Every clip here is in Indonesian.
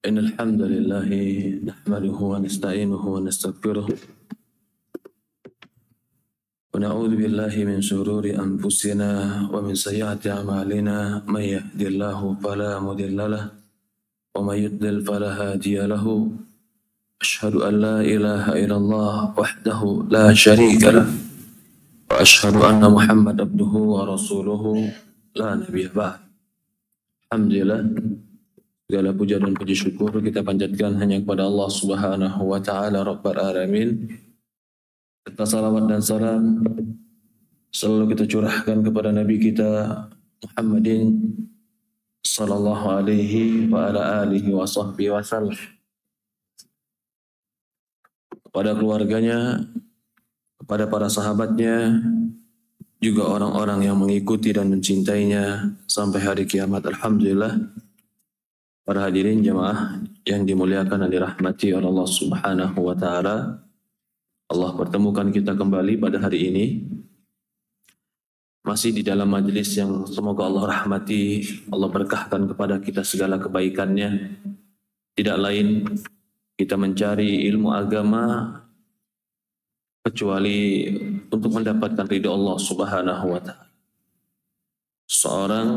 إن الحمد لله نحمده ونستعينه ونستغفره ونعوذ بالله من شرور أنفسنا ومن سيئات أعمالنا من يهد الله فلا مضل له ومن يضلل فلا هادي له أشهد أن لا إله إلا الله وحده لا شريك له وأشهد أن محمد عبده ورسوله لا نبي بعد. Alhamdulillah, segala puja dan puji syukur kita panjatkan hanya kepada Allah Subhanahu wa taala Rabbul Alamin. Serta salawat dan salam selalu kita curahkan kepada Nabi kita Muhammadin sallallahu alaihi wa ala alihi wa sahbihi wasallam, kepada keluarganya, kepada para sahabatnya, juga orang-orang yang mengikuti dan mencintainya sampai hari kiamat. Alhamdulillah, para hadirin jamaah yang dimuliakan dan dirahmati oleh Allah Subhanahu wa taala, Allah pertemukan kita kembali pada hari ini masih di dalam majelis yang semoga Allah rahmati, Allah berkahkan kepada kita segala kebaikannya. Tidak lain kita mencari ilmu agama kecuali untuk mendapatkan ridha Allah Subhanahu wa taala. Seorang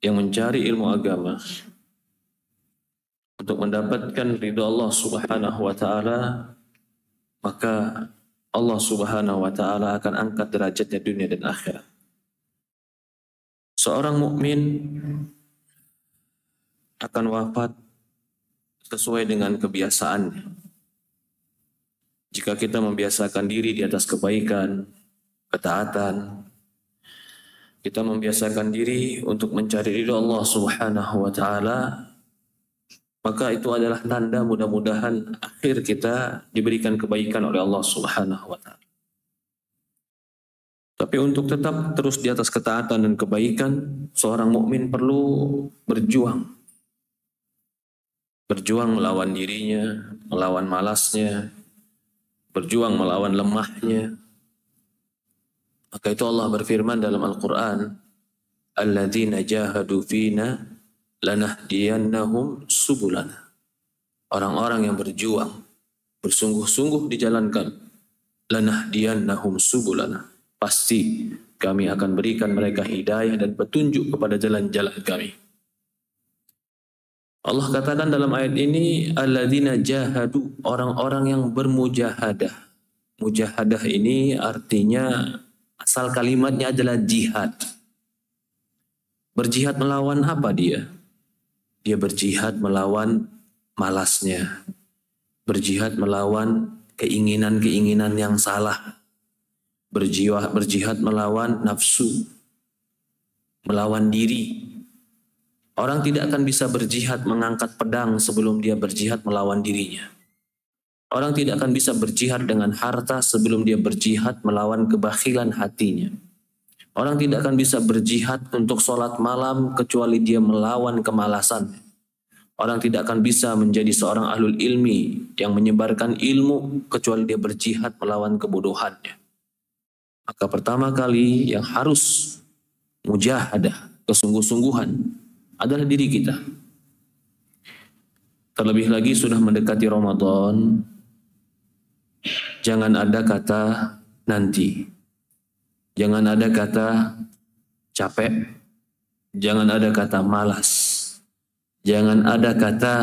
yang mencari ilmu agama untuk mendapatkan ridha Allah Subhanahu wa taala, maka Allah Subhanahu wa taala akan angkat derajatnya dunia dan akhirat. Seorang mukmin akan wafat sesuai dengan kebiasaannya. Jika kita membiasakan diri di atas kebaikan, ketaatan, kita membiasakan diri untuk mencari ridha Allah Subhanahu wa taala, maka itu adalah tanda mudah-mudahan akhir kita diberikan kebaikan oleh Allah Subhanahu wa taala. Tapi untuk tetap terus di atas ketaatan dan kebaikan, seorang mukmin perlu berjuang. Berjuang melawan dirinya, melawan malasnya, berjuang melawan lemahnya. Maka itu Allah berfirman dalam Al-Quran, alladzina jahadu fina lanahdiyannahum subulana. Orang-orang yang berjuang, bersungguh-sungguh dijalankan, lanahdiyannahum subulana, pasti kami akan berikan mereka hidayah dan petunjuk kepada jalan-jalan kami. Allah katakan dalam ayat ini, alladzina jahadu, orang-orang yang bermujahadah. Mujahadah ini artinya, asal kalimatnya adalah jihad. Berjihad melawan apa dia? Dia berjihad melawan malasnya. Berjihad melawan keinginan-keinginan yang salah. Berjihad melawan nafsu. Melawan diri. Orang tidak akan bisa berjihad mengangkat pedang sebelum dia berjihad melawan dirinya. Orang tidak akan bisa berjihad dengan harta sebelum dia berjihad melawan kebakhilan hatinya. Orang tidak akan bisa berjihad untuk sholat malam kecuali dia melawan kemalasan. Orang tidak akan bisa menjadi seorang ahlul ilmi yang menyebarkan ilmu kecuali dia berjihad melawan kebodohannya. Maka pertama kali yang harus mujahadah, kesungguh-sungguhan, adalah diri kita. Terlebih lagi sudah mendekati Ramadan, jangan ada kata nanti, jangan ada kata capek, jangan ada kata malas, jangan ada kata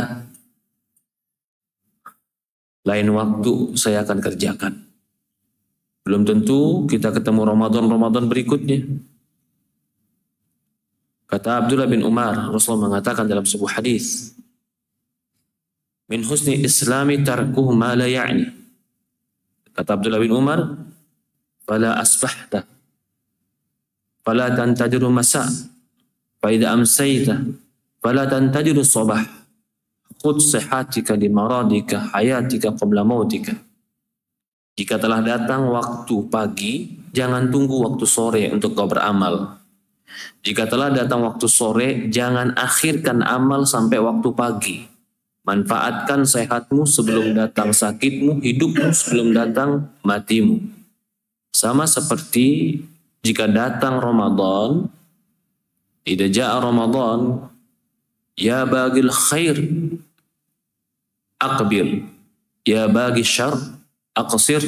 lain waktu saya akan kerjakan. Belum tentu kita ketemu Ramadan berikutnya. Kata Abdullah bin Umar, Rasulullah mengatakan dalam sebuah hadis, min husni islami tarkuhu ma la ya'ni. Kata Abdullah bin Umar, fala asbahta, fala tantadiru masa, fa idza amsayta, fala tantadiru sabah, khudh sihatika li maradika hayatika qabla mautika. Jika telah datang waktu pagi, jangan tunggu waktu sore untuk kau beramal. Jika telah datang waktu sore, jangan akhirkan amal sampai waktu pagi. Manfaatkan sehatmu sebelum datang sakitmu, hidupmu sebelum datang matimu. Sama seperti jika datang Ramadan, idza jaa Ramadan, Ya bagil khair aqbil, ya bagi syar aqsir.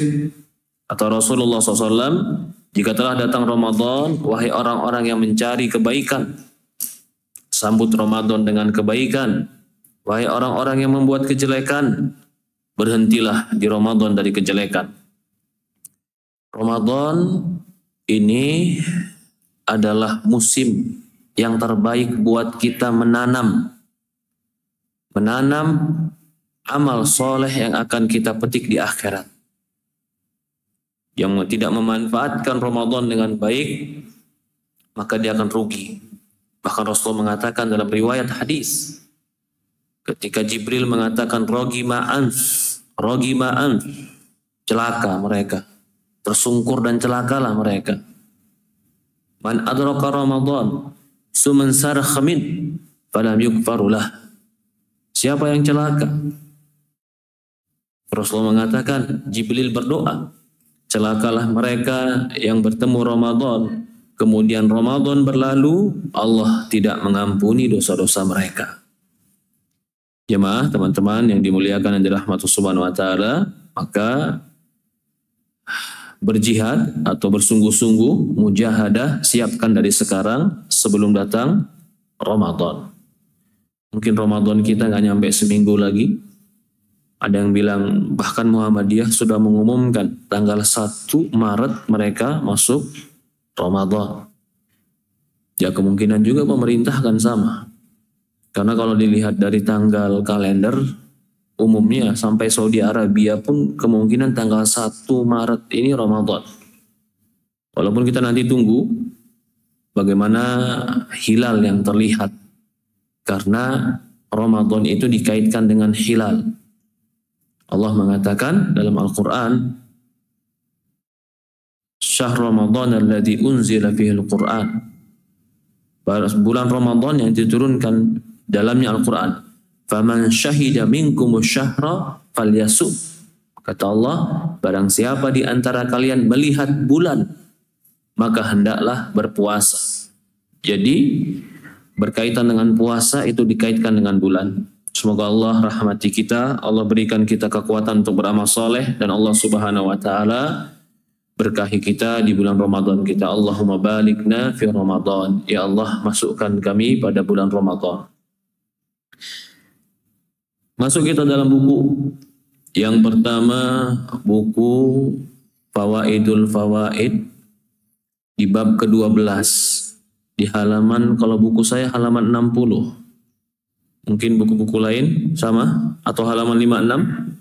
Atau Rasulullah SAW, jika telah datang Ramadan, wahai orang-orang yang mencari kebaikan, sambut Ramadan dengan kebaikan. Wahai orang-orang yang membuat kejelekan, berhentilah di Ramadan dari kejelekan. Ramadan ini adalah musim yang terbaik buat kita menanam amal soleh yang akan kita petik di akhirat. Yang tidak memanfaatkan Ramadan dengan baik, maka dia akan rugi. Bahkan Rasul mengatakan dalam riwayat hadis, ketika Jibril mengatakan rogi ma'an, celaka mereka, tersungkur dan celakalah mereka. Man adraka Ramadan suman sarakha min falam yukfarulah. Siapa yang celaka? Rasul mengatakan, Jibril berdoa, celakalah mereka yang bertemu Ramadan, kemudian Ramadan berlalu, Allah tidak mengampuni dosa-dosa mereka. Jemaah, teman-teman yang dimuliakan dan dirahmati Subhanahu wa taala, maka berjihad atau bersungguh-sungguh, mujahadah, siapkan dari sekarang sebelum datang Ramadan. Mungkin Ramadan kita nggak nyampe seminggu lagi. Ada yang bilang bahkan Muhammadiyah sudah mengumumkan tanggal 1 Maret mereka masuk Ramadan. Ya kemungkinan juga pemerintah akan sama. Karena kalau dilihat dari tanggal kalender, umumnya sampai Saudi Arabia pun kemungkinan tanggal 1 Maret ini Ramadan. Walaupun kita nanti tunggu bagaimana hilal yang terlihat. Karena Ramadan itu dikaitkan dengan hilal. Allah mengatakan dalam Al-Quran, Syahr Ramadan alladhi unzila fihi Al-Quran. Bulan Ramadan yang diturunkan dalamnya Al-Quran. Faman syahida minkumus syahra falyasum. Kata Allah, barang siapa di antara kalian melihat bulan, maka hendaklah berpuasa. Jadi, berkaitan dengan puasa itu dikaitkan dengan bulan. Semoga Allah rahmati kita, Allah berikan kita kekuatan untuk beramal soleh, dan Allah subhanahu wa ta'ala berkahi kita di bulan Ramadan kita. Allahumma balikna fi Ramadan. Ya Allah, masukkan kami pada bulan Ramadan. Masuk kita dalam buku. Yang pertama, buku Fawaidul Fawaid di bab ke-12. Di halaman, kalau buku saya halaman 60. Mungkin buku-buku lain sama atau halaman 56,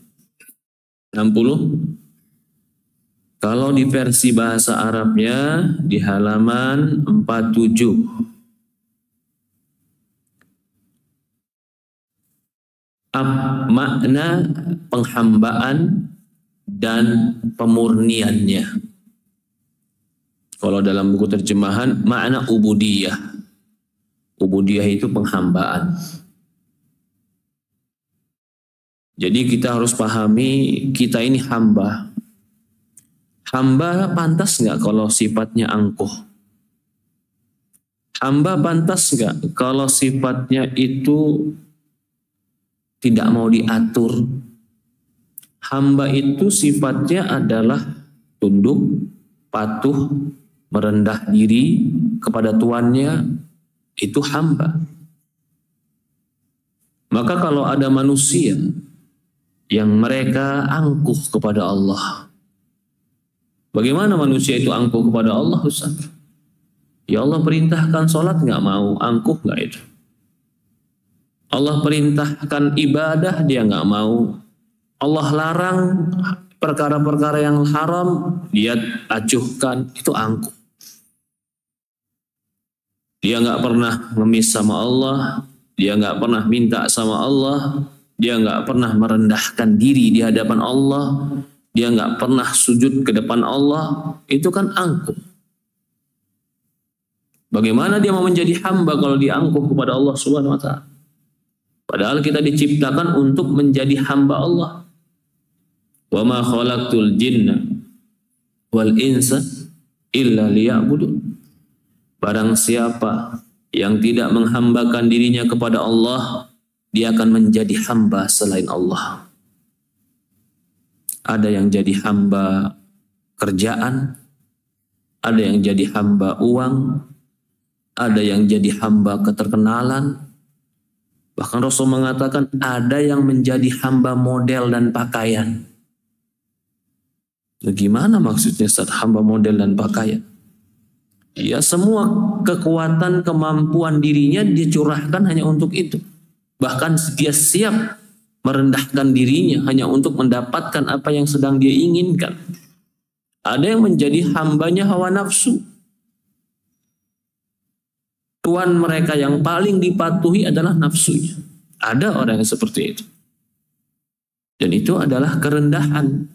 60. Kalau di versi bahasa Arabnya di halaman 47. Makna penghambaan dan pemurniannya. Kalau dalam buku terjemahan makna ubudiyah. Ubudiyah itu penghambaan. Jadi kita harus pahami kita ini hamba. Hamba pantas nggak kalau sifatnya angkuh? Hamba pantas nggak kalau sifatnya itu tidak mau diatur? Hamba itu sifatnya adalah tunduk, patuh, merendah diri kepada tuannya, itu hamba. Maka kalau ada manusia yang mereka angkuh kepada Allah. Bagaimana manusia itu angkuh kepada Allah, Ustaz? Ya Allah perintahkan sholat nggak mau, angkuh nggak itu? Allah perintahkan ibadah dia nggak mau. Allah larang perkara-perkara yang haram dia acuhkan, itu angkuh. Dia nggak pernah ngemis sama Allah, dia nggak pernah minta sama Allah. Dia nggak pernah merendahkan diri di hadapan Allah. Dia nggak pernah sujud ke depan Allah. Itu kan angkuh. Bagaimana dia mau menjadi hamba kalau dia angkuh kepada Allah Subhanahu wa ta'ala? Padahal kita diciptakan untuk menjadi hamba Allah. Wa ma khalaqtul jinna wal insa illa liya'budun. Barang siapa yang tidak menghambakan dirinya kepada Allah, dia akan menjadi hamba selain Allah. Ada yang jadi hamba kerjaan, ada yang jadi hamba uang, ada yang jadi hamba keterkenalan. Bahkan Rasul mengatakan ada yang menjadi hamba model dan pakaian. Bagaimana maksudnya saat hamba model dan pakaian? Ya, semua kekuatan, kemampuan dirinya dia curahkan hanya untuk itu. Bahkan dia siap merendahkan dirinya hanya untuk mendapatkan apa yang sedang dia inginkan. Ada yang menjadi hambanya hawa nafsu. Tuan mereka yang paling dipatuhi adalah nafsunya. Ada orang yang seperti itu. Dan itu adalah kerendahan.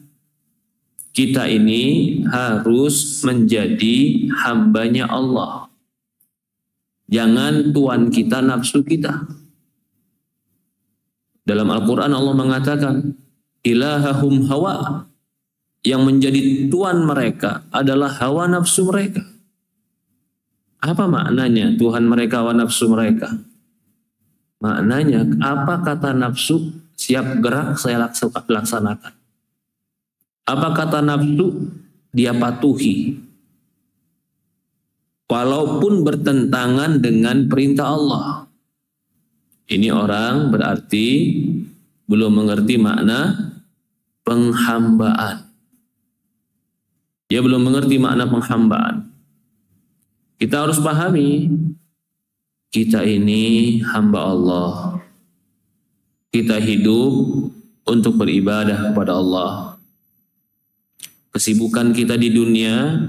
Kita ini harus menjadi hambanya Allah. Jangan tuan kita nafsu kita. Dalam Al-Quran Allah mengatakan, ilahahum hawa. Yang menjadi tuan mereka adalah hawa nafsu mereka. Apa maknanya Tuhan mereka hawa nafsu mereka? Maknanya apa kata nafsu, siap gerak saya laksanakan. Apa kata nafsu, dia patuhi. Walaupun bertentangan dengan perintah Allah. Ini orang berarti belum mengerti makna penghambaan. Dia belum mengerti makna penghambaan. Kita harus pahami, kita ini hamba Allah. Kita hidup untuk beribadah kepada Allah. Kesibukan kita di dunia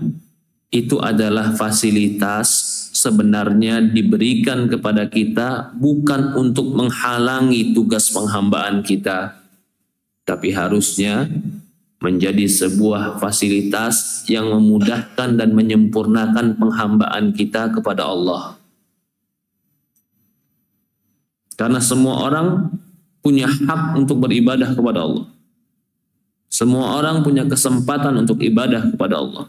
itu adalah fasilitas sebenarnya diberikan kepada kita bukan untuk menghalangi tugas penghambaan kita, tapi harusnya menjadi sebuah fasilitas yang memudahkan dan menyempurnakan penghambaan kita kepada Allah. Karena semua orang punya hak untuk beribadah kepada Allah. Semua orang punya kesempatan untuk ibadah kepada Allah.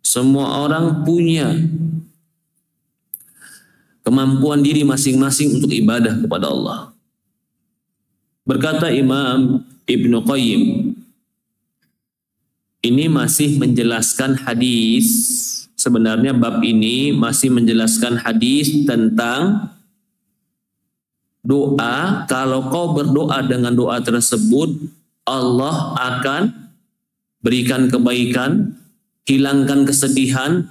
Semua orang punya kemampuan diri masing-masing untuk ibadah kepada Allah. Berkata Imam Ibnu Qayyim, ini masih menjelaskan hadis. Sebenarnya bab ini masih menjelaskan hadis tentang doa. Kalau kau berdoa dengan doa tersebut, Allah akan berikan kebaikan, hilangkan kesedihan,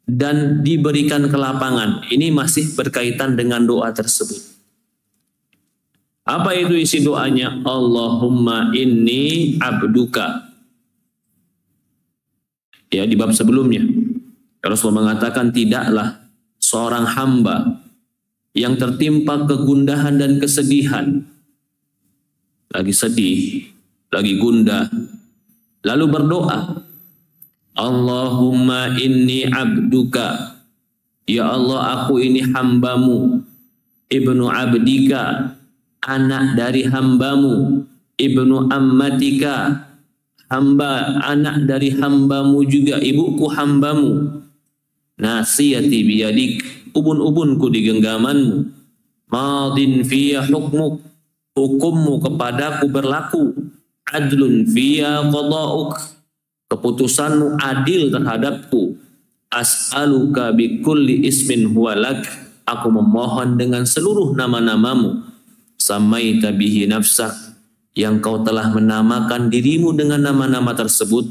dan diberikan kelapangan. Ini masih berkaitan dengan doa tersebut. Apa itu isi doanya? Allahumma inni abduka. Ya, di bab sebelumnya Rasulullah mengatakan tidaklah seorang hamba yang tertimpa kegundahan dan kesedihan, lagi sedih, lagi gundah, lalu berdoa, Allahumma inni abduka, ya Allah aku ini hambamu, ibnu abdika, anak dari hambamu, ibnu ammatika, hamba, anak dari hambamu juga, ibuku hambamu, nasiyati biyadik, ubun-ubunku di genggamanmu, madin fiya hukmuk, hukummu kepadaku berlaku, adlun fiya qada'uk, keputusanmu adil terhadapku, as'aluka bikulli ismin huwalak, aku memohon dengan seluruh nama-namamu, samaita bihi nafsak, yang kau telah menamakan dirimu dengan nama-nama tersebut,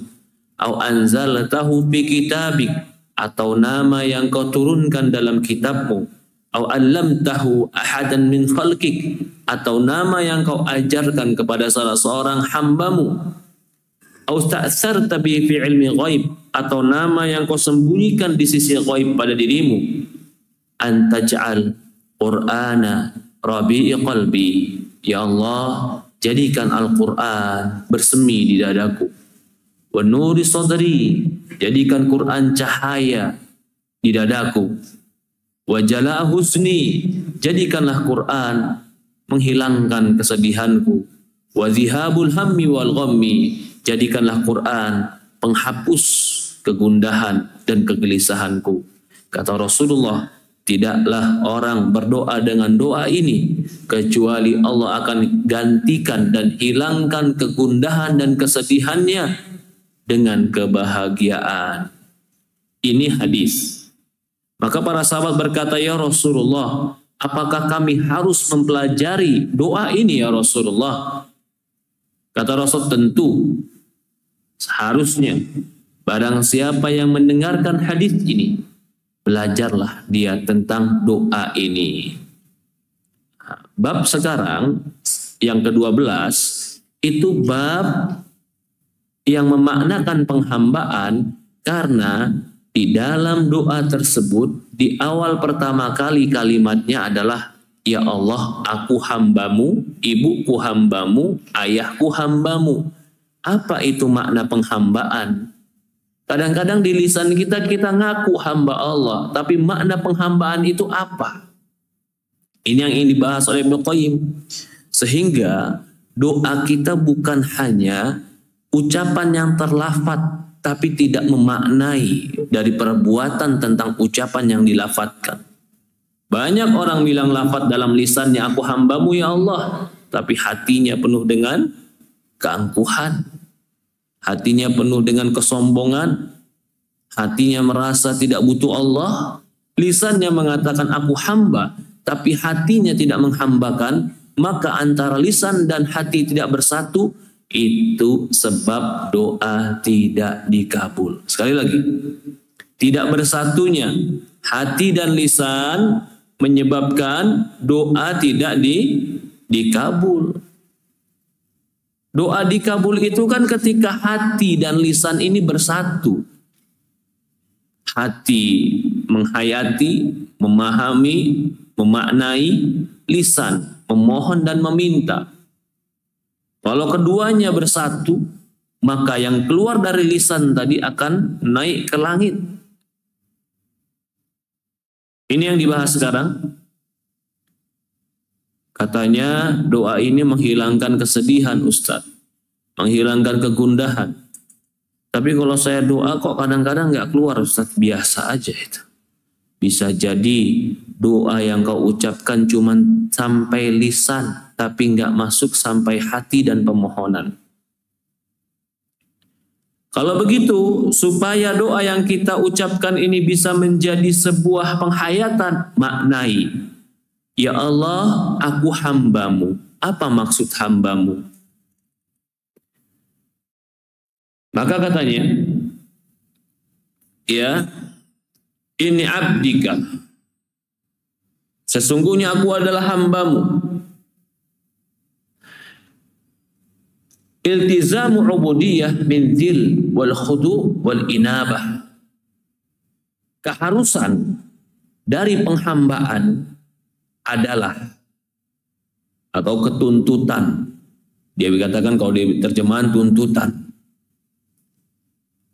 au anzaltahu fi kitabik, atau nama yang kau turunkan dalam kitabmu, au allamtahu ahadan min khalqik, atau nama yang kau ajarkan kepada salah seorang hambamu, au ta'sarta bi fi ilmi ghaib, atau nama yang kau sembunyikan di sisi ghaib pada dirimu, antaj'al qur'ana rabi'i qalbi, ya Allah jadikan Al-Quran bersemi di dadaku, wa nuri sadri, jadikan Quran cahaya di dadaku, wa jala' husni, jadikanlah Quran menghilangkan kesedihanku, wa zihabul hammi wal ghammi, jadikanlah Quran penghapus kegundahan dan kegelisahanku. Kata Rasulullah, tidaklah orang berdoa dengan doa ini kecuali Allah akan gantikan dan hilangkan kegundahan dan kesedihannya dengan kebahagiaan. Ini hadis. Maka para sahabat berkata, ya Rasulullah, apakah kami harus mempelajari doa ini ya Rasulullah? Kata Rasul, tentu seharusnya barang siapa yang mendengarkan hadis ini, belajarlah dia tentang doa ini. Bab sekarang yang ke-12 itu bab yang memaknakan penghambaan, karena di dalam doa tersebut di awal pertama kali kalimatnya adalah ya Allah, aku hambamu, ibuku hambamu, ayahku hambamu. Apa itu makna penghambaan? Kadang-kadang di lisan kita ngaku hamba Allah, tapi makna penghambaan itu apa? Ini yang ingin dibahas oleh Ibnu Qayyim. Sehingga doa kita bukan hanya ucapan yang terlafaz, tapi tidak memaknai dari perbuatan tentang ucapan yang dilafadzkan. Banyak orang bilang lafaz dalam lisannya aku hambamu ya Allah, tapi hatinya penuh dengan keangkuhan, hatinya penuh dengan kesombongan, hatinya merasa tidak butuh Allah. Lisannya mengatakan aku hamba, tapi hatinya tidak menghambakan. Maka antara lisan dan hati tidak bersatu, itu sebab doa tidak dikabul. Sekali lagi, tidak bersatunya hati dan lisan menyebabkan doa tidak dikabul. Doa dikabul itu kan ketika hati dan lisan ini bersatu. Hati menghayati, memahami, memaknai, lisan memohon dan meminta. Kalau keduanya bersatu, maka yang keluar dari lisan tadi akan naik ke langit. Ini yang dibahas sekarang. Katanya doa ini menghilangkan kesedihan Ustaz, menghilangkan kegundahan. Tapi kalau saya doa kok kadang-kadang nggak keluar Ustaz, biasa aja itu. Bisa jadi doa yang kau ucapkan cuman sampai lisan, tapi nggak masuk sampai hati dan pemohonan. Kalau begitu, supaya doa yang kita ucapkan ini bisa menjadi sebuah penghayatan, maknai. Ya Allah, aku hambamu. Apa maksud hambamu? Maka katanya, ya, ini abdika. Sesungguhnya aku adalah hambamu. Iltizamu ubudiyah min dzil wal khudu wal inabah. Keharusan dari penghambaan adalah atau ketuntutan. Dia dikatakan kalau di terjemahan tuntutan.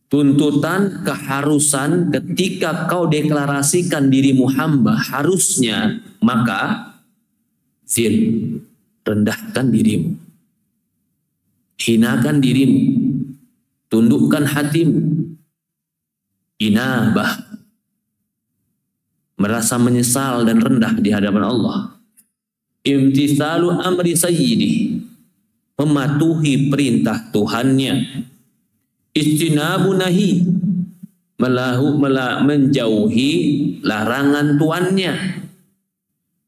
Tuntutan, keharusan ketika kau deklarasikan dirimu hamba, harusnya maka zil, rendahkan dirimu. Hinakan dirimu, tundukkan hatimu, inabah, merasa menyesal dan rendah di hadapan Allah. Imtithalu amri sayyidih, mematuhi perintah Tuhannya. Istinabu nahi, menjauhi larangan tuannya.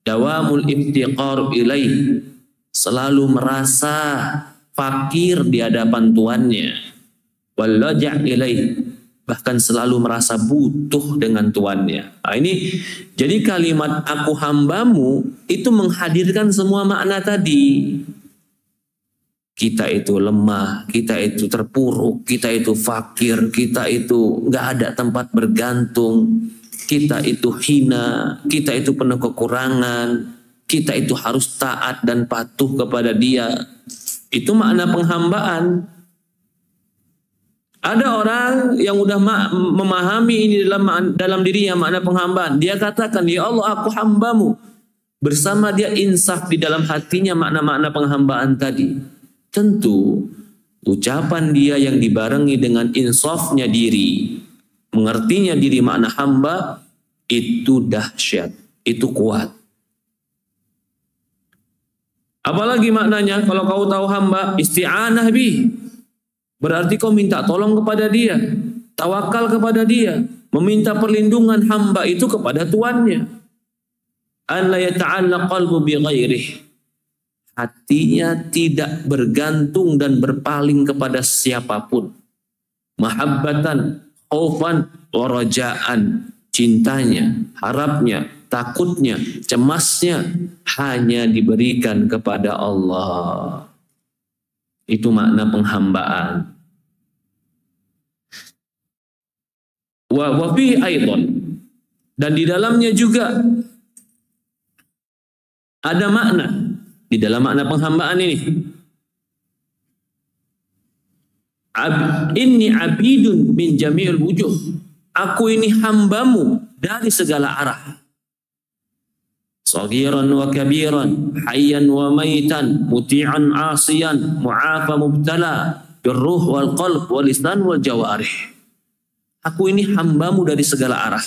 Dawamul iftiqar ilaih, selalu merasa fakir di hadapan tuannya. Wallaja' ilaih, bahkan selalu merasa butuh dengan tuannya. Nah, ini jadi kalimat aku hambamu itu menghadirkan semua makna tadi. Kita itu lemah, kita itu terpuruk, kita itu fakir, kita itu nggak ada tempat bergantung, kita itu hina, kita itu penuh kekurangan, kita itu harus taat dan patuh kepada Dia. Itu makna penghambaan. Ada orang yang udah memahami ini dalam dirinya makna penghambaan. Dia katakan, ya Allah aku hambamu. Bersama dia insaf di dalam hatinya makna-makna penghambaan tadi. Tentu ucapan dia yang dibarengi dengan insafnya diri, mengertinya diri makna hamba, itu dahsyat, itu kuat. Apalagi maknanya kalau kau tahu hamba, isti'anah bi. Berarti kau minta tolong kepada dia, tawakal kepada dia, meminta perlindungan hamba itu kepada tuannya. An la yata'allaq qalbu bi ghairih. Hatinya tidak bergantung dan berpaling kepada siapapun. Mahabbatan, khaufan, wa raja'an. Cintanya, harapnya, takutnya, cemasnya hanya diberikan kepada Allah. Itu makna penghambaan. Wa fi aidan, dan di dalamnya juga ada makna di dalam makna penghambaan ini. Inni abidun min jami'il wujuh. Aku ini hambamu dari segala arah. Saghiran wa kabiran, hayyan wa maitan, muti'an asiyan, mu'afa mubtala, birruh wal qalb wal lisan wal jawarih. Aku ini hambamu dari segala arah.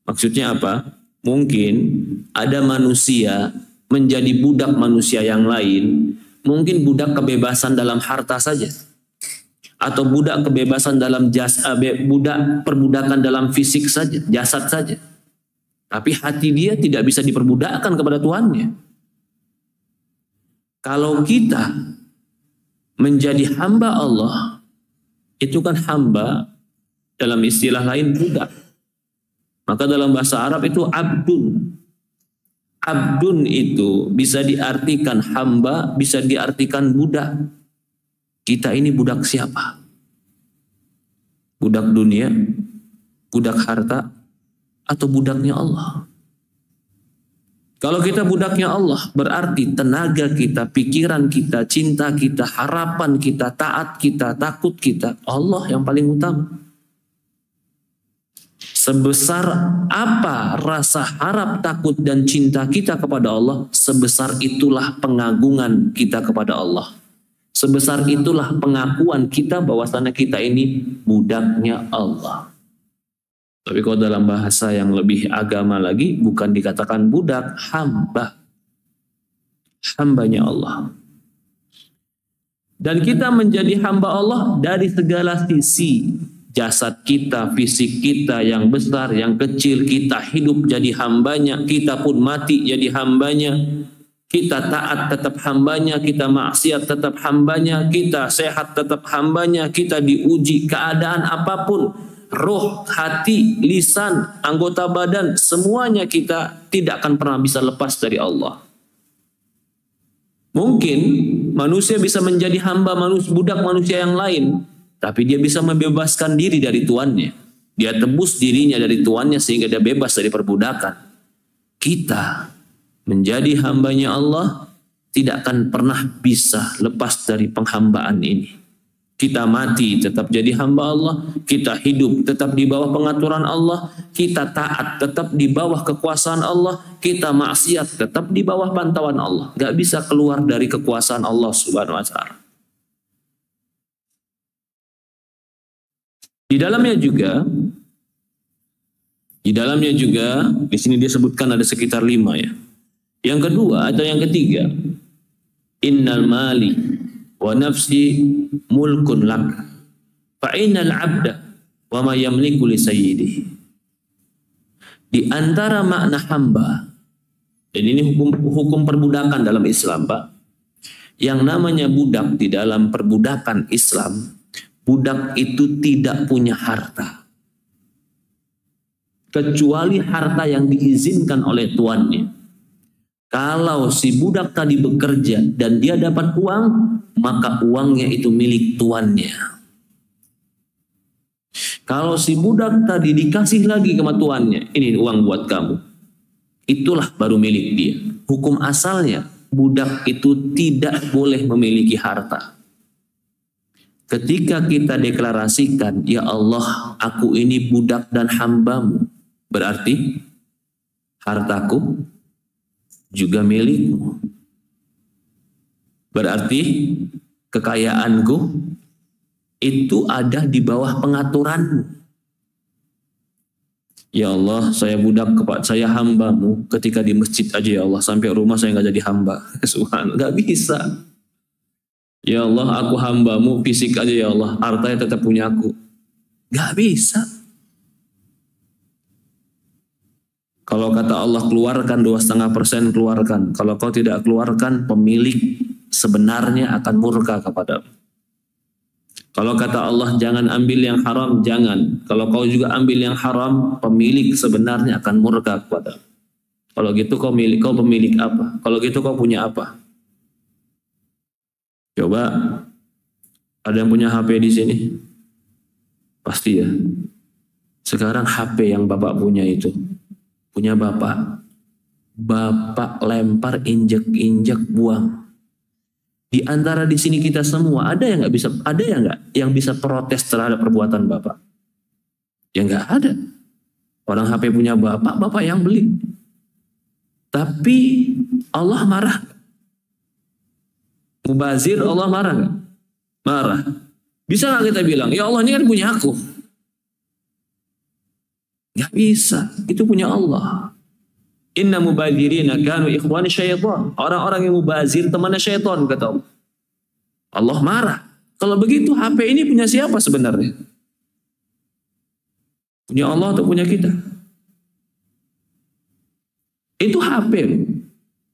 Maksudnya apa? Mungkin ada manusia menjadi budak manusia yang lain, mungkin budak kebebasan dalam harta saja, atau budak kebebasan dalam budak perbudakan dalam fisik saja, jasad saja. Tapi hati dia tidak bisa diperbudakkan kepada tuannya. Kalau kita menjadi hamba Allah, itu kan hamba dalam istilah lain budak. Maka dalam bahasa Arab itu abdun. Abdun itu bisa diartikan hamba, bisa diartikan budak. Kita ini budak siapa? Budak dunia, budak harta, atau budaknya Allah? Kalau kita budaknya Allah, berarti tenaga kita, pikiran kita, cinta kita, harapan kita, taat kita, takut kita, Allah yang paling utama. Sebesar apa rasa harap, takut, dan cinta kita kepada Allah, sebesar itulah pengagungan kita kepada Allah. Sebesar itulah pengakuan kita bahwasanya kita ini budaknya Allah. Tapi kalau dalam bahasa yang lebih agama lagi, bukan dikatakan budak, hamba. Hambanya Allah. Dan kita menjadi hamba Allah dari segala sisi. Jasad kita, fisik kita, yang besar, yang kecil, kita hidup jadi hambanya, kita pun mati jadi hambanya. Kita taat tetap hambanya, kita maksiat tetap hambanya, kita sehat tetap hambanya, kita diuji keadaan apapun. Roh, hati, lisan, anggota badan, semuanya kita tidak akan pernah bisa lepas dari Allah. Mungkin manusia bisa menjadi hamba manusia, budak manusia yang lain, tapi dia bisa membebaskan diri dari tuannya. Dia tebus dirinya dari tuannya sehingga dia bebas dari perbudakan. Kita menjadi hambanya Allah tidak akan pernah bisa lepas dari penghambaan ini. Kita mati tetap jadi hamba Allah, kita hidup tetap di bawah pengaturan Allah, kita taat tetap di bawah kekuasaan Allah, kita maksiat tetap di bawah pantauan Allah. Gak bisa keluar dari kekuasaan Allah Subhanahu wa Ta'ala. Di dalamnya juga, di sini dia sebutkan ada sekitar 5 ya. Yang kedua atau yang ketiga, innal mali wa nafsi mulkun lak fa innal abda wa ma yamliku li sayyidihi. Di antara makna hamba, dan ini hukum perbudakan dalam Islam, Pak. Yang namanya budak di dalam perbudakan Islam, budak itu tidak punya harta kecuali harta yang diizinkan oleh tuannya. Kalau si budak tadi bekerja dan dia dapat uang, maka uangnya itu milik tuannya. Kalau si budak tadi dikasih lagi ke tuannya, ini uang buat kamu, itulah baru milik dia. Hukum asalnya, budak itu tidak boleh memiliki harta. Ketika kita deklarasikan, ya Allah, aku ini budak dan hambamu, berarti hartaku juga milikmu. Berarti kekayaanku itu ada di bawah pengaturanmu. Ya Allah, saya budak kepada saya hamba-Mu ketika di masjid aja ya Allah, sampai rumah saya nggak jadi hamba. Subhanallah, nggak bisa. Ya Allah, aku hamba-Mu fisik aja ya Allah, hartanya tetap punya aku. Nggak bisa. Kalau kata Allah keluarkan 2,5%, keluarkan. Kalau kau tidak keluarkan, pemilik sebenarnya akan murka kepadamu. Kalau kata Allah jangan ambil yang haram, jangan. Kalau kau juga ambil yang haram, pemilik sebenarnya akan murka kepadamu. Kalau gitu kau pemilik apa? Kalau gitu kau punya apa? Coba, ada yang punya HP di sini? Pasti ya. Sekarang HP yang Bapak punya itu, punya Bapak. Bapak lempar, injek-injek, buang. Di antara di sini kita semua ada yang yang bisa protes terhadap perbuatan Bapak? Ya nggak ada. Orang HP punya Bapak yang beli. Tapi Allah marah. Mubazir, Allah marah nggak? Marah. Bisa nggak kita bilang, ya Allah ini kan punya aku? Nggak bisa. Itu punya Allah. Inna mubadzirina kanu ikhwani syaitan. Orang-orang yang mubazir temannya syaitan, kata Allah. Allah marah. Kalau begitu HP ini punya siapa sebenarnya? Punya Allah atau punya kita? Itu HP.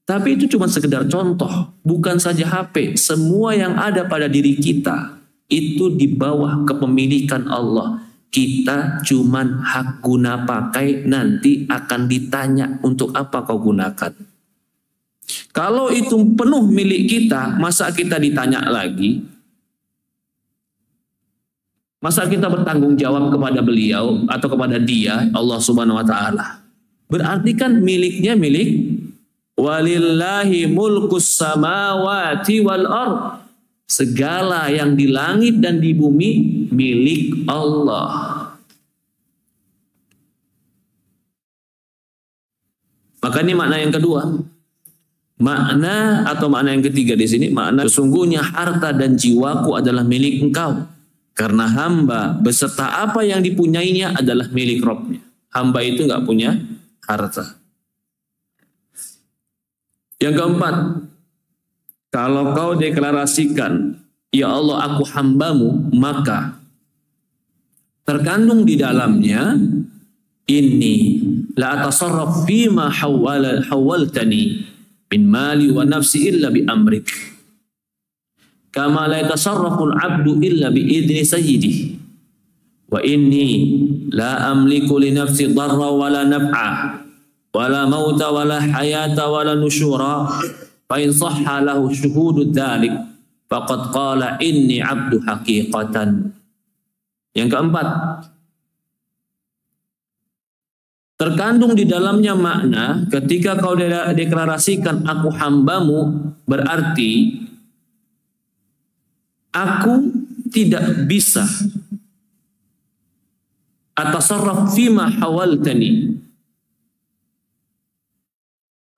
Tapi itu cuma sekedar contoh. Bukan saja HP. Semua yang ada pada diri kita itu di bawah kepemilikan Allah. Kita cuman hak guna pakai, nanti akan ditanya untuk apa kau gunakan. Kalau itu penuh milik kita, masa kita ditanya lagi? Masa kita bertanggung jawab kepada beliau atau kepada dia, Allah Subhanahu wa taala? Berarti kan miliknya milik walillahi mulkus samawati wal ardh. Segala yang di langit dan di bumi milik Allah. Maka ini makna yang kedua. Makna atau makna yang ketiga di sini, makna sesungguhnya harta dan jiwaku adalah milik engkau. Karena hamba beserta apa yang dipunyainya adalah milik Rabbnya. Hamba itu nggak punya harta. Yang keempat, kalau kau deklarasikan, ya Allah aku hambamu, maka terkandung di dalamnya, inni la atasarraf fima hawaltani min mali wa nafsi illa bi amrik. Kama la yatasarraful abdu illa bi idni sayyidih. Wa inni la amliku li nafsi darra wa la naf'a wa la mauta wa la hayata wa la nusyura. Fa'in sahha lahu syuhudu dzalik faqad qala inni abdu haqiqatan. Yang keempat, terkandung di dalamnya makna ketika kau deklarasikan aku hambamu, berarti aku tidak bisa atasarraf fima hawaltani.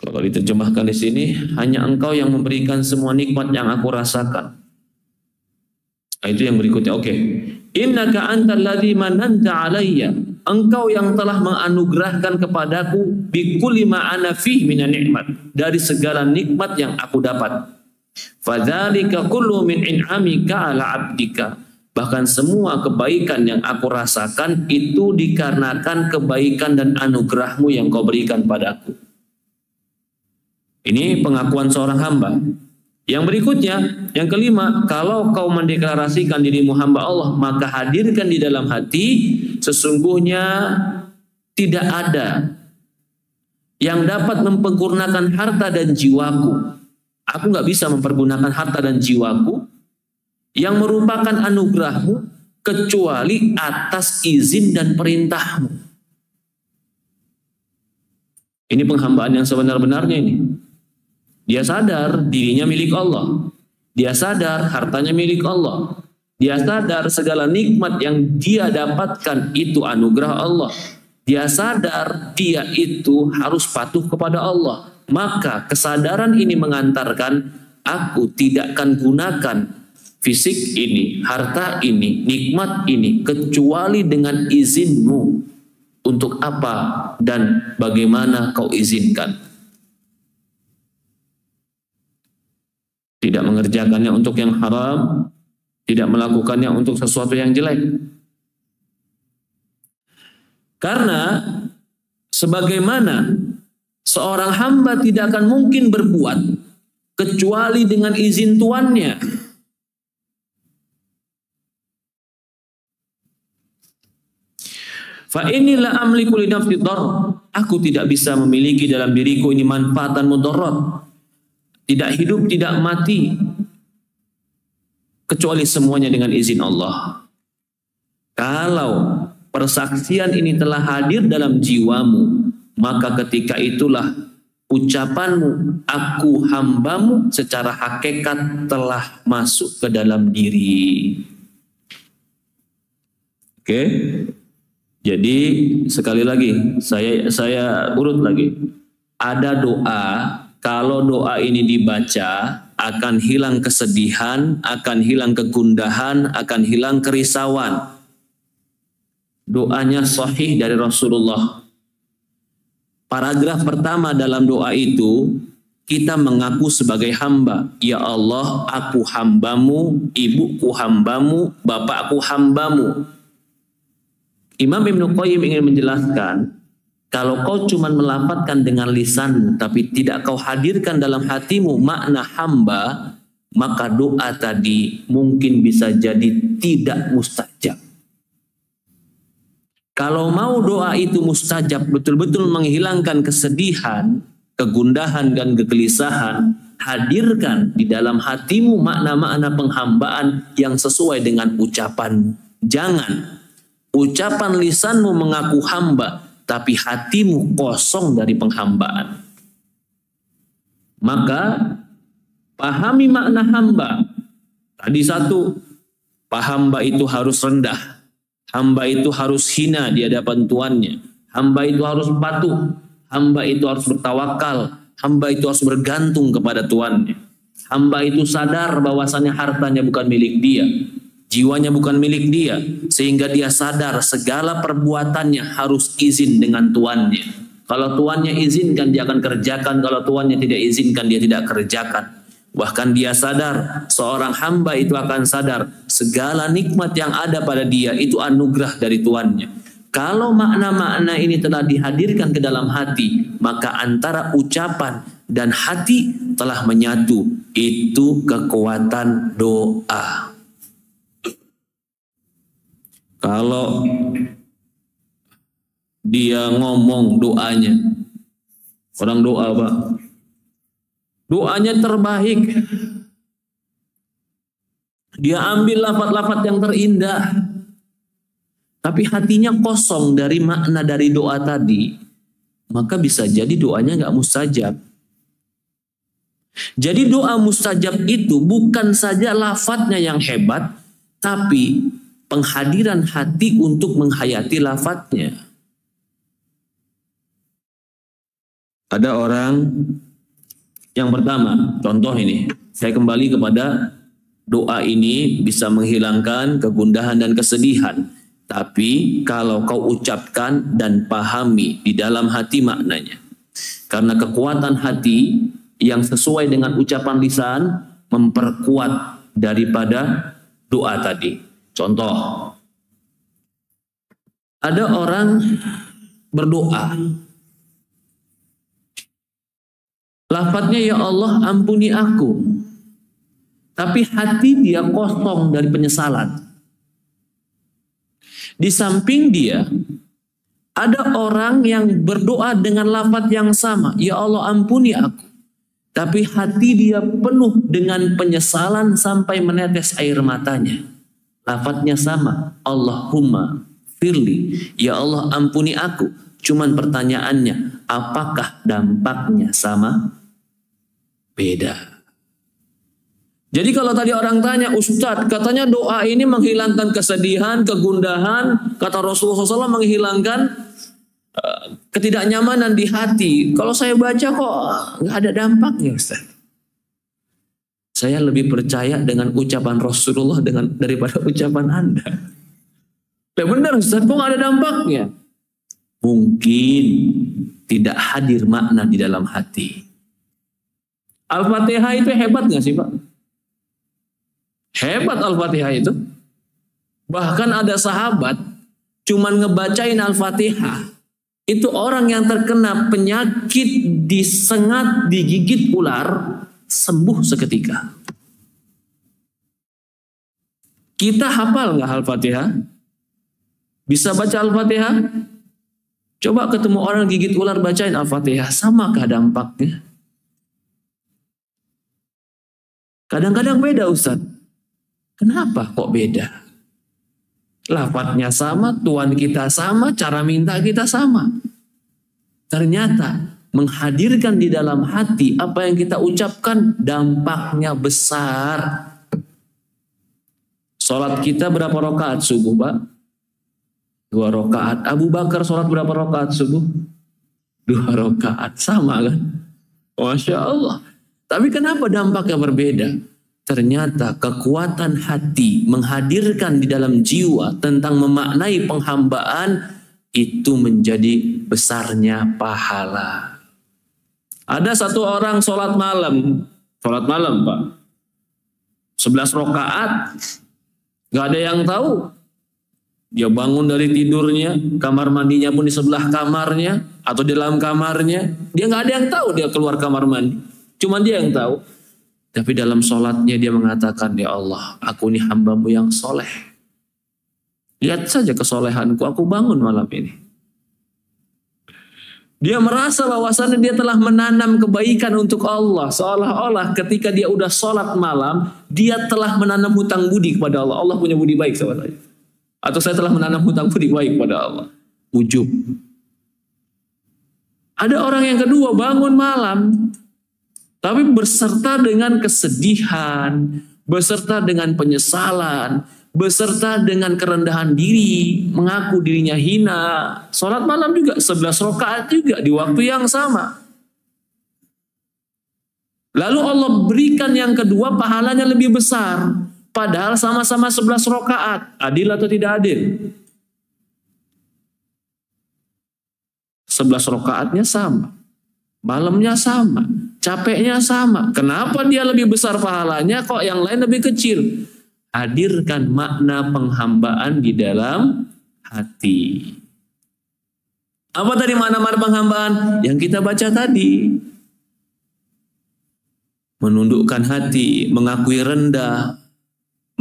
Kalau diterjemahkan di sini, hanya engkau yang memberikan semua nikmat yang aku rasakan. Itu yang berikutnya. Oke. Innaka antal ladzi mananta alayya. Engkau yang telah menganugerahkan kepadaku bikulli ma ana fi minan nikmat, dari segala nikmat yang aku dapat. Fadzalika kullu min in'amika ala 'abdika. Bahkan semua kebaikan yang aku rasakan itu dikarenakan kebaikan dan anugerahmu yang kau berikan padaku. Ini pengakuan seorang hamba. Yang berikutnya, yang kelima, kalau kau mendeklarasikan dirimu hamba Allah, maka hadirkan di dalam hati, sesungguhnya tidak ada yang dapat mempergunakan harta dan jiwaku. Aku nggak bisa mempergunakan harta dan jiwaku yang merupakan anugerahmu kecuali atas izin dan perintahmu. Ini penghambaan yang sebenar-benarnya ini. Dia sadar dirinya milik Allah. Dia sadar hartanya milik Allah. Dia sadar segala nikmat yang dia dapatkan itu anugerah Allah. Dia sadar dia itu harus patuh kepada Allah. Maka kesadaran ini mengantarkan aku tidak akan gunakan fisik ini, harta ini, nikmat ini kecuali dengan izinmu. untuk apa dan bagaimana kau izinkan. Tidak mengerjakannya untuk yang haram, tidak melakukannya untuk sesuatu yang jelek. Karena sebagaimana seorang hamba tidak akan mungkin berbuat kecuali dengan izin tuannya. Fa inilah amliku li nafsi dhar. Aku tidak bisa memiliki dalam diriku ini manfaat dan mudarat. Tidak hidup, tidak mati, kecuali semuanya dengan izin Allah. Kalau persaksian ini telah hadir dalam jiwamu, maka ketika itulah ucapanmu, aku hambamu, secara hakikat telah masuk ke dalam diri. Oke? Jadi sekali lagi saya urut lagi. Ada doa, kalau doa ini dibaca akan hilang kesedihan, akan hilang kegundahan, akan hilang kerisauan. Doanya sahih dari Rasulullah. Paragraf pertama dalam doa itu, kita mengaku sebagai hamba. Ya Allah, aku hambamu, ibuku hambamu, bapakku hambamu. Imam Ibnu Qayyim ingin menjelaskan, kalau kau cuma melafazkan dengan lisanmu, tapi tidak kau hadirkan dalam hatimu makna hamba, maka doa tadi mungkin bisa jadi tidak mustajab. Kalau mau doa itu mustajab, betul-betul menghilangkan kesedihan, kegundahan, dan kegelisahan, hadirkan di dalam hatimu makna-makna penghambaan yang sesuai dengan ucapan. Jangan ucapan lisanmu mengaku hamba, tapi hatimu kosong dari penghambaan. Maka pahami makna hamba. Tadi satu, hamba itu harus rendah. Hamba itu harus hina di hadapan tuannya. Hamba itu harus patuh. Hamba itu harus bertawakal. Hamba itu harus bergantung kepada tuannya. Hamba itu sadar bahwasannya hartanya bukan milik dia. Jiwanya bukan milik dia, sehingga dia sadar segala perbuatannya harus izin dengan tuannya. Kalau tuannya izinkan, dia akan kerjakan. Kalau tuannya tidak izinkan, dia tidak kerjakan. Bahkan dia sadar, seorang hamba itu akan sadar segala nikmat yang ada pada dia itu anugerah dari tuannya. Kalau makna-makna ini telah dihadirkan ke dalam hati, maka antara ucapan dan hati telah menyatu. Itu kekuatan doa. Kalau dia ngomong doanya, orang doa Pak, doanya terbaik, dia ambil lafaz-lafaz yang terindah, tapi hatinya kosong dari makna dari doa tadi, maka bisa jadi doanya nggak mustajab. Jadi doa mustajab itu bukan saja lafaznya yang hebat, tapi penghadiran hati untuk menghayati lafadznya. Ada orang yang pertama, contoh ini, saya kembali kepada doa ini bisa menghilangkan kegundahan dan kesedihan. Tapi kalau kau ucapkan dan pahami di dalam hati maknanya. Karena kekuatan hati yang sesuai dengan ucapan lisan memperkuat daripada doa tadi. Contoh, ada orang berdoa, lafadznya ya Allah ampuni aku, tapi hati dia kosong dari penyesalan. Di samping dia, ada orang yang berdoa dengan lafadz yang sama, ya Allah ampuni aku, tapi hati dia penuh dengan penyesalan sampai menetes air matanya. Lafadznya sama, Allahumma firli, ya Allah ampuni aku. Cuman pertanyaannya, apakah dampaknya sama? Beda. Jadi kalau tadi orang tanya, Ustadz katanya doa ini menghilangkan kesedihan, kegundahan, kata Rasulullah SAW menghilangkan ketidaknyamanan di hati. Kalau saya baca kok nggak ada dampaknya Ustadz. Saya lebih percaya dengan ucapan Rasulullah daripada ucapan Anda. Ya benar Ustaz, kok nggak ada dampaknya? mungkin tidak hadir makna di dalam hati. Al-Fatihah itu hebat nggak sih Pak? Hebat Al-Fatihah itu. Bahkan ada sahabat cuman ngebacain Al-Fatihah, itu orang yang terkena penyakit disengat, digigit ular, sembuh seketika. Kita hafal nggak Al-Fatihah? Bisa baca Al-Fatihah? Coba ketemu orang gigit ular, bacain Al-Fatihah, samakah dampaknya? Kadang-kadang beda Ustaz. Kenapa kok beda? Lafadznya sama, Tuhan kita sama, cara minta kita sama. Ternyata menghadirkan di dalam hati apa yang kita ucapkan, dampaknya besar. Sholat kita berapa rakaat subuh Pak? 2 rakaat. Abu Bakar sholat berapa rakaat subuh? 2 rakaat. Sama kan? Masya Allah. Tapi kenapa dampaknya berbeda? Ternyata kekuatan hati menghadirkan di dalam jiwa tentang memaknai penghambaan itu menjadi besarnya pahala. Ada satu orang sholat malam Pak, 11 rakaat, gak ada yang tahu. Dia bangun dari tidurnya, kamar mandinya pun di sebelah kamarnya atau di dalam kamarnya, dia gak ada yang tahu dia keluar kamar mandi, cuma dia yang tahu. Tapi dalam sholatnya dia mengatakan, ya Allah, aku ini hambamu yang soleh. Lihat saja kesolehanku, aku bangun malam ini. Dia merasa bahwasannya dia telah menanam kebaikan untuk Allah. Seolah-olah ketika dia udah sholat malam, dia telah menanam hutang budi kepada Allah. Allah punya budi baik sama saya. Atau saya telah menanam hutang budi baik kepada Allah. Ujub. Ada orang yang kedua bangun malam, tapi berserta dengan kesedihan, beserta dengan penyesalan, beserta dengan kerendahan diri, mengaku dirinya hina. Sholat malam juga 11 rakaat juga di waktu yang sama. Lalu Allah berikan yang kedua pahalanya lebih besar. Padahal sama-sama 11 rakaat. Adil atau tidak adil? 11 rakaatnya sama. Malamnya sama, capeknya sama. Kenapa dia lebih besar pahalanya, kok yang lain lebih kecil? Hadirkan makna penghambaan di dalam hati. Apa tadi makna penghambaan? Yang kita baca tadi. Menundukkan hati, mengakui rendah,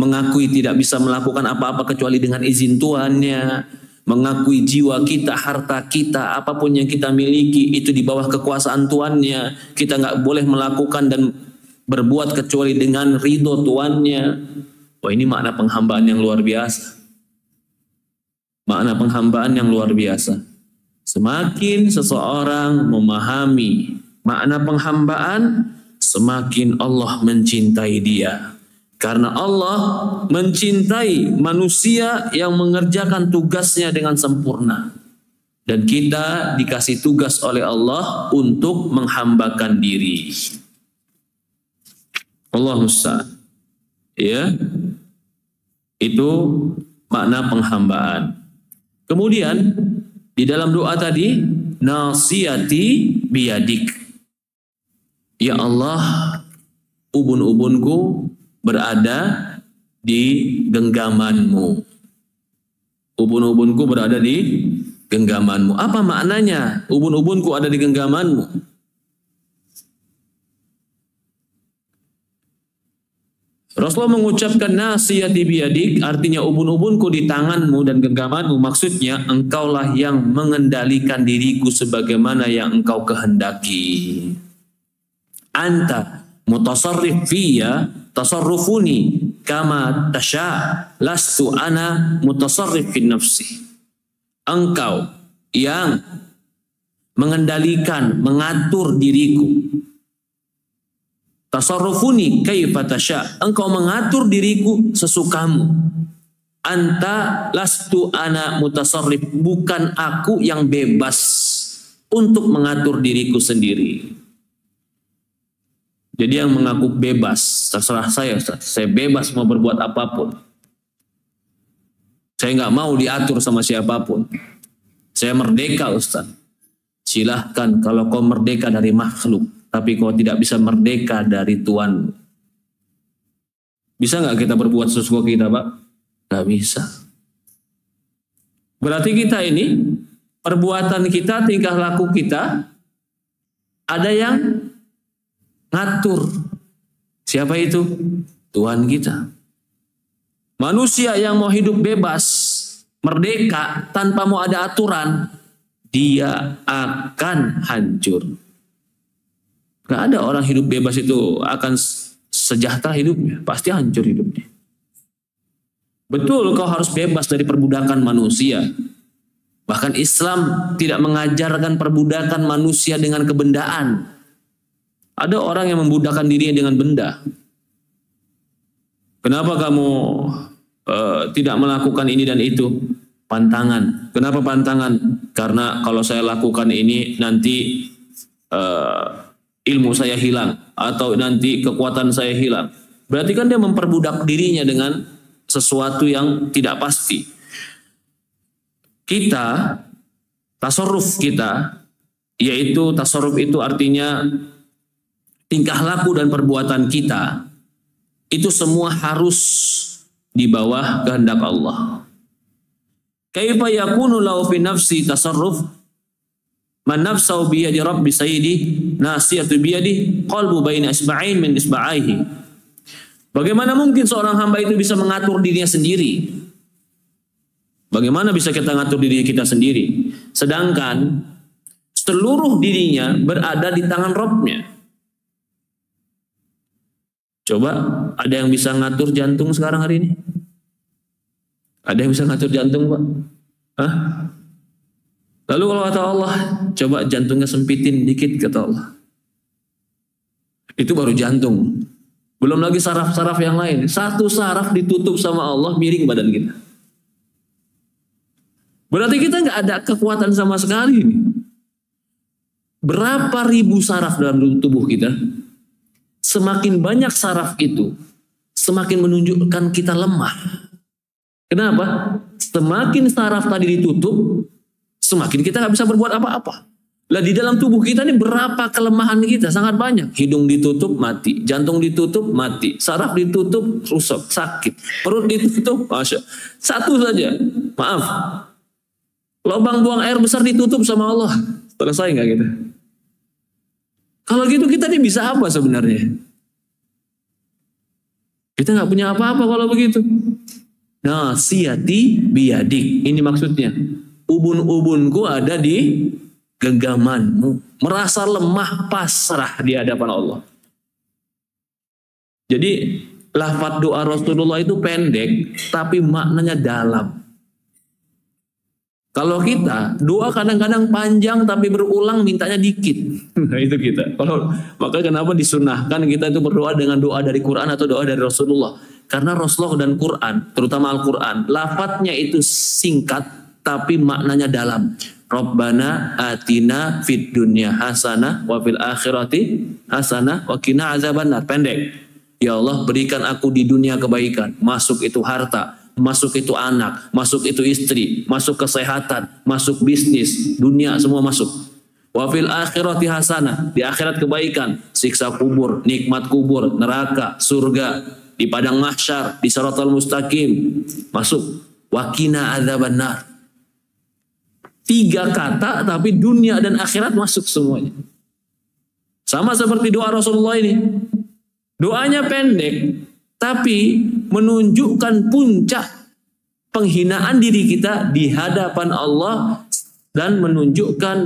mengakui tidak bisa melakukan apa-apa kecuali dengan izin Tuhannya. Mengakui jiwa kita, harta kita, apapun yang kita miliki itu di bawah kekuasaan Tuannya. Kita nggak boleh melakukan dan berbuat kecuali dengan ridho Tuannya. Wah, ini makna penghambaan yang luar biasa. Makna penghambaan yang luar biasa. Semakin seseorang memahami makna penghambaan, semakin Allah mencintai dia. Karena Allah mencintai manusia yang mengerjakan tugasnya dengan sempurna. Dan kita dikasih tugas oleh Allah untuk menghambakan diri. Allah musta'an. Ya. Itu makna penghambaan. Kemudian di dalam doa tadi, nasiyati biyadik. Ya Allah, ubun-ubunku berada di genggamanmu. Ubun-ubunku berada di genggamanmu. Apa maknanya? Ubun-ubunku ada di genggamanmu. Rasulullah mengucapkan nasiyati biyadik, artinya ubun-ubunku di tanganmu dan genggamanmu. Maksudnya engkaulah yang mengendalikan diriku sebagaimana yang engkau kehendaki. Anta mutasarrif fiyya tasarrufuni kama tasha, lastu ana mutasarrif fi nafsi. Engkau yang mengendalikan, mengatur diriku. Tasarrufuni kaifa tasha, engkau mengatur diriku sesukamu. Anta lastu ana mutasarrif, bukan aku yang bebas untuk mengatur diriku sendiri. Jadi yang mengaku bebas, terserah saya bebas mau berbuat apapun. Saya nggak mau diatur sama siapapun. Saya merdeka Ustaz. Silahkan kalau kau merdeka dari makhluk, tapi kau tidak bisa merdeka dari Tuhan. Bisa nggak kita berbuat sesuka kita, Pak? Nggak bisa. Berarti kita ini, perbuatan kita, tingkah laku kita, ada yang ngatur. Siapa itu? Tuhan kita. Manusia yang mau hidup bebas, merdeka, tanpa mau ada aturan, dia akan hancur. Gak ada orang hidup bebas itu akan sejahtera hidupnya. Pasti hancur hidupnya. Betul, kau harus bebas dari perbudakan manusia. Bahkan Islam tidak mengajarkan perbudakan manusia dengan kebendaan. Ada orang yang membudakkan dirinya dengan benda. Kenapa kamu tidak melakukan ini dan itu? Pantangan. Kenapa pantangan? Karena kalau saya lakukan ini nanti ilmu saya hilang atau nanti kekuatan saya hilang. Berarti kan dia memperbudak dirinya dengan sesuatu yang tidak pasti. Kita, tasarruf kita, yaitu tasarruf itu artinya tingkah laku dan perbuatan kita, itu semua harus di bawah kehendak Allah. Kaifa yakunu lahu fi nafsi tasarruf man nafsahu bi yadi rabbi sayyidi nasiyatu bi yadi qalbu baina isba'ain min isba'aihi. Bagaimana mungkin seorang hamba itu bisa mengatur dirinya sendiri? Bagaimana bisa kita ngatur diri kita sendiri? Sedangkan seluruh dirinya berada di tangan Rabb-nya. Coba, ada yang bisa ngatur jantung sekarang hari ini? Ada yang bisa ngatur jantung, Pak? Hah? Lalu kalau kata Allah, coba jantungnya sempitin dikit, kata Allah. Itu baru jantung. Belum lagi saraf-saraf yang lain. Satu saraf ditutup sama Allah, miring badan kita. Berarti kita nggak ada kekuatan sama sekali. Berapa ribu saraf dalam tubuh kita? Semakin banyak saraf itu, semakin menunjukkan kita lemah. Kenapa? Semakin saraf tadi ditutup, semakin kita nggak bisa berbuat apa-apa. Lah di dalam tubuh kita ini berapa kelemahan kita? Sangat banyak. Hidung ditutup, mati. Jantung ditutup, mati. Saraf ditutup, rusak, sakit. Perut ditutup, masya. Satu saja, maaf. Lubang buang air besar ditutup sama Allah. Selesai nggak kita? Kalau gitu kita ini bisa apa sebenarnya? Kita nggak punya apa-apa kalau begitu. Nasiyati biyadik. Ini maksudnya. Ubun-ubunku ada di genggamanmu. Merasa lemah pasrah di hadapan Allah. Jadi lafaz doa Rasulullah itu pendek, tapi maknanya dalam. Kalau kita doa kadang-kadang panjang tapi berulang mintanya dikit. Nah, itu kita. Maka kenapa disunahkan kita itu berdoa dengan doa dari Quran atau doa dari Rasulullah? Karena Rasulullah dan Quran, terutama Al-Quran, lafadznya itu singkat tapi maknanya dalam. Rabbana atina fid dunya hasanah wa fil akhirati hasanah wa qina azabannar. Pendek. Ya Allah, berikan aku di dunia kebaikan. Masuk itu harta, masuk itu anak, masuk itu istri, masuk kesehatan, masuk bisnis, dunia semua masuk. Wa fil akhirati hasanah, di akhirat kebaikan, siksa kubur, nikmat kubur, neraka, surga, di padang mahsyar, di siratal mustaqim, masuk. Wa qina adzabannar. 3 kata tapi dunia dan akhirat masuk semuanya. Sama seperti doa Rasulullah ini. Doanya pendek tapi menunjukkan puncak penghinaan diri kita di hadapan Allah dan menunjukkan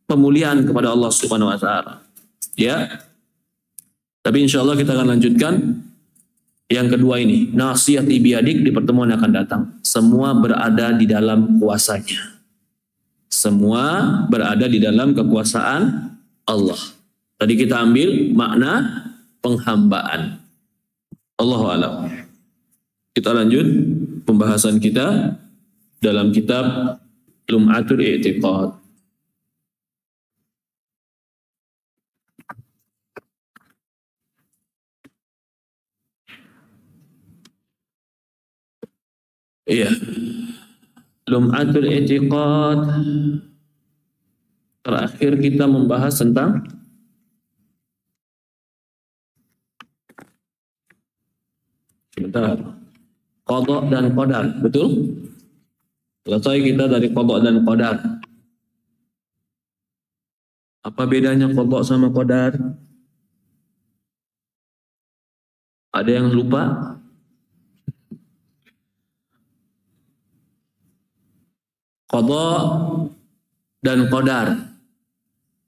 pemulihan kepada Allah Subhanahu wa taala. Ya. Tapi insya Allah kita akan lanjutkan yang kedua ini, nasihati biadik, di pertemuan yang akan datang. Semua berada di dalam kuasanya. Semua berada di dalam kekuasaan Allah. Tadi kita ambil makna penghambaan. Allahu a'lam. Kita lanjut pembahasan kita dalam kitab Lum'atul I'tiqad. Iya. Lum'atul i'tiqad. Terakhir kita membahas tentang qada dan qadar, betul? Selesai kita dari qada dan qadar. Apa bedanya qada sama qadar? Ada yang lupa? Qada dan qadar.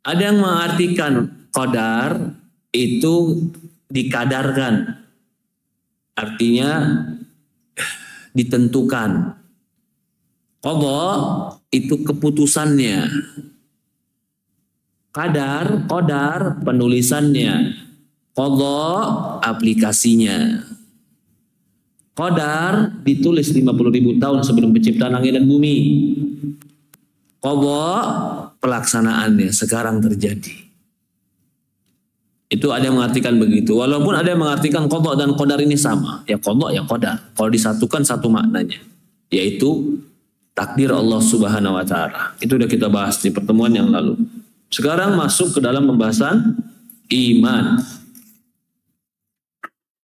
Ada yang mengartikan qadar itu dikadarkan. Artinya ditentukan. Qada itu keputusannya. Qadar penulisannya. Qada aplikasinya. Qadar ditulis 50.000 tahun sebelum penciptaan langit dan bumi. Qada pelaksanaannya sekarang terjadi. Itu ada yang mengartikan begitu. Walaupun ada yang mengartikan qada dan qadar ini sama. Ya qada ya qadar. Kalau disatukan satu maknanya. Yaitu takdir Allah Subhanahu wa Ta'ala. Itu sudah kita bahas di pertemuan yang lalu. Sekarang masuk ke dalam pembahasan iman.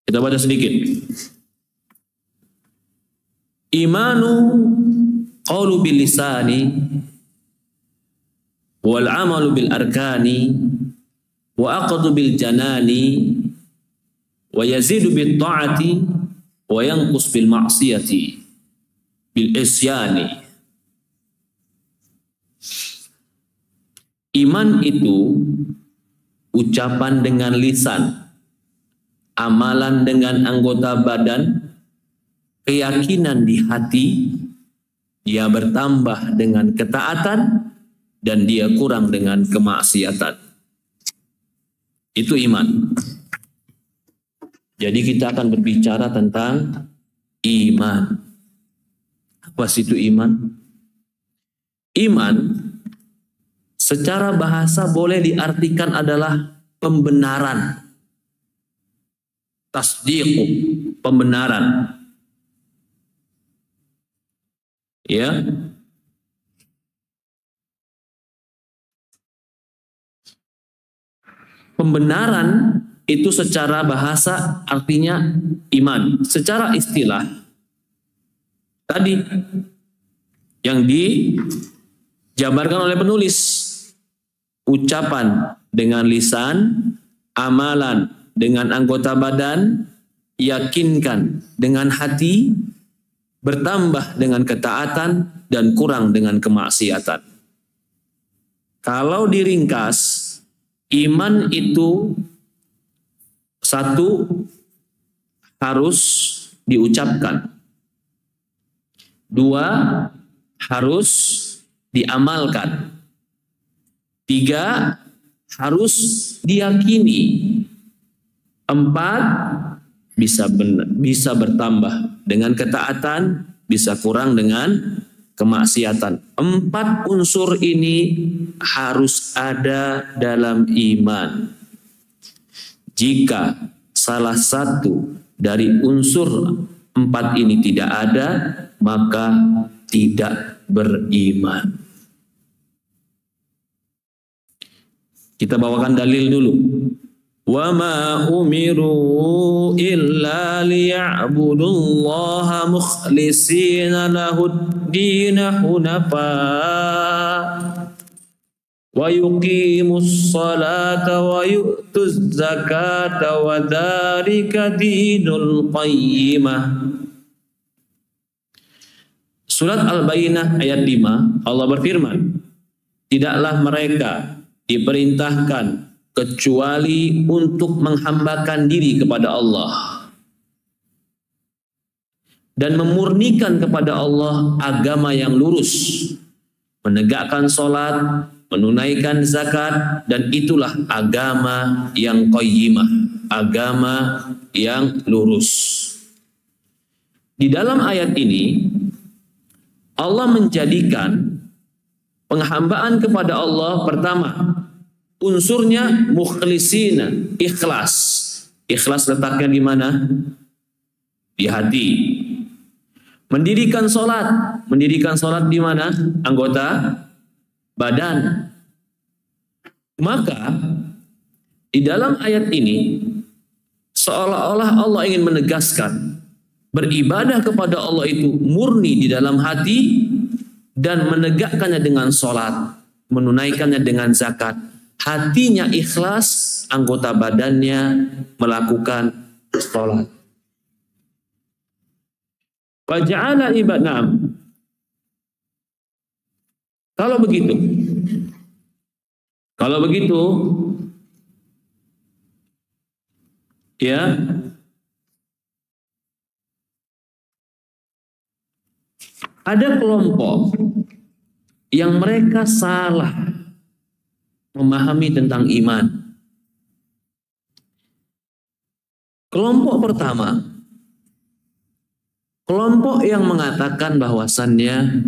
Kita baca sedikit. Imanu qawlu bil lisani wal amalu bil arkani wa aqdu bil janani wa yazidu bil ta'ati wa yanqus bil ma'siyati bil isyani. Iman itu ucapan dengan lisan, amalan dengan anggota badan, keyakinan di hati, dia bertambah dengan ketaatan, dan dia kurang dengan kemaksiatan. Itu iman. Jadi kita akan berbicara tentang iman. Apa sih itu iman? Iman secara bahasa boleh diartikan adalah pembenaran. Tasdiq, pembenaran. Ya. Pembenaran itu secara bahasa artinya iman. Secara istilah tadi yang dijabarkan oleh penulis, ucapan dengan lisan, amalan dengan anggota badan, yakinkan dengan hati, bertambah dengan ketaatan, dan kurang dengan kemaksiatan. Kalau diringkas, iman itu satu, harus diucapkan. Dua, harus diamalkan. Tiga, harus diyakini. Empat, bisa bertambah dengan ketaatan, bisa kurang dengan kemaksiatan. Empat unsur ini harus ada dalam iman. Jika salah satu dari unsur empat ini tidak ada, maka tidak beriman. Kita bawakan dalil dulu. Wa ma umiru illa liya'budullaha mukhlishina lahud-din hunafa wa yuqimus salata wa yu'tuz zakata wa dzalika dinul qayyimah. Surat Al-Bayyinah ayat 5, Allah berfirman, tidaklah mereka diperintahkan kecuali untuk menghambakan diri kepada Allah dan memurnikan kepada Allah agama yang lurus, menegakkan sholat, menunaikan zakat, dan itulah agama yang qayyimah, agama yang lurus. Di dalam ayat ini Allah menjadikan penghambaan kepada Allah pertama, unsurnya mukhlisina, ikhlas. Ikhlas letaknya di mana? Di hati. Mendirikan sholat. Mendirikan sholat di mana? Anggota badan. Maka di dalam ayat ini seolah-olah Allah ingin menegaskan beribadah kepada Allah itu murni di dalam hati dan menegakkannya dengan sholat, menunaikannya dengan zakat. Hatinya ikhlas, anggota badannya melakukan sholat. Wa ja'ala ibadah. Kalau begitu, ya, ada kelompok yang mereka salah memahami tentang iman. Kelompok pertama, kelompok yang mengatakan bahwasannya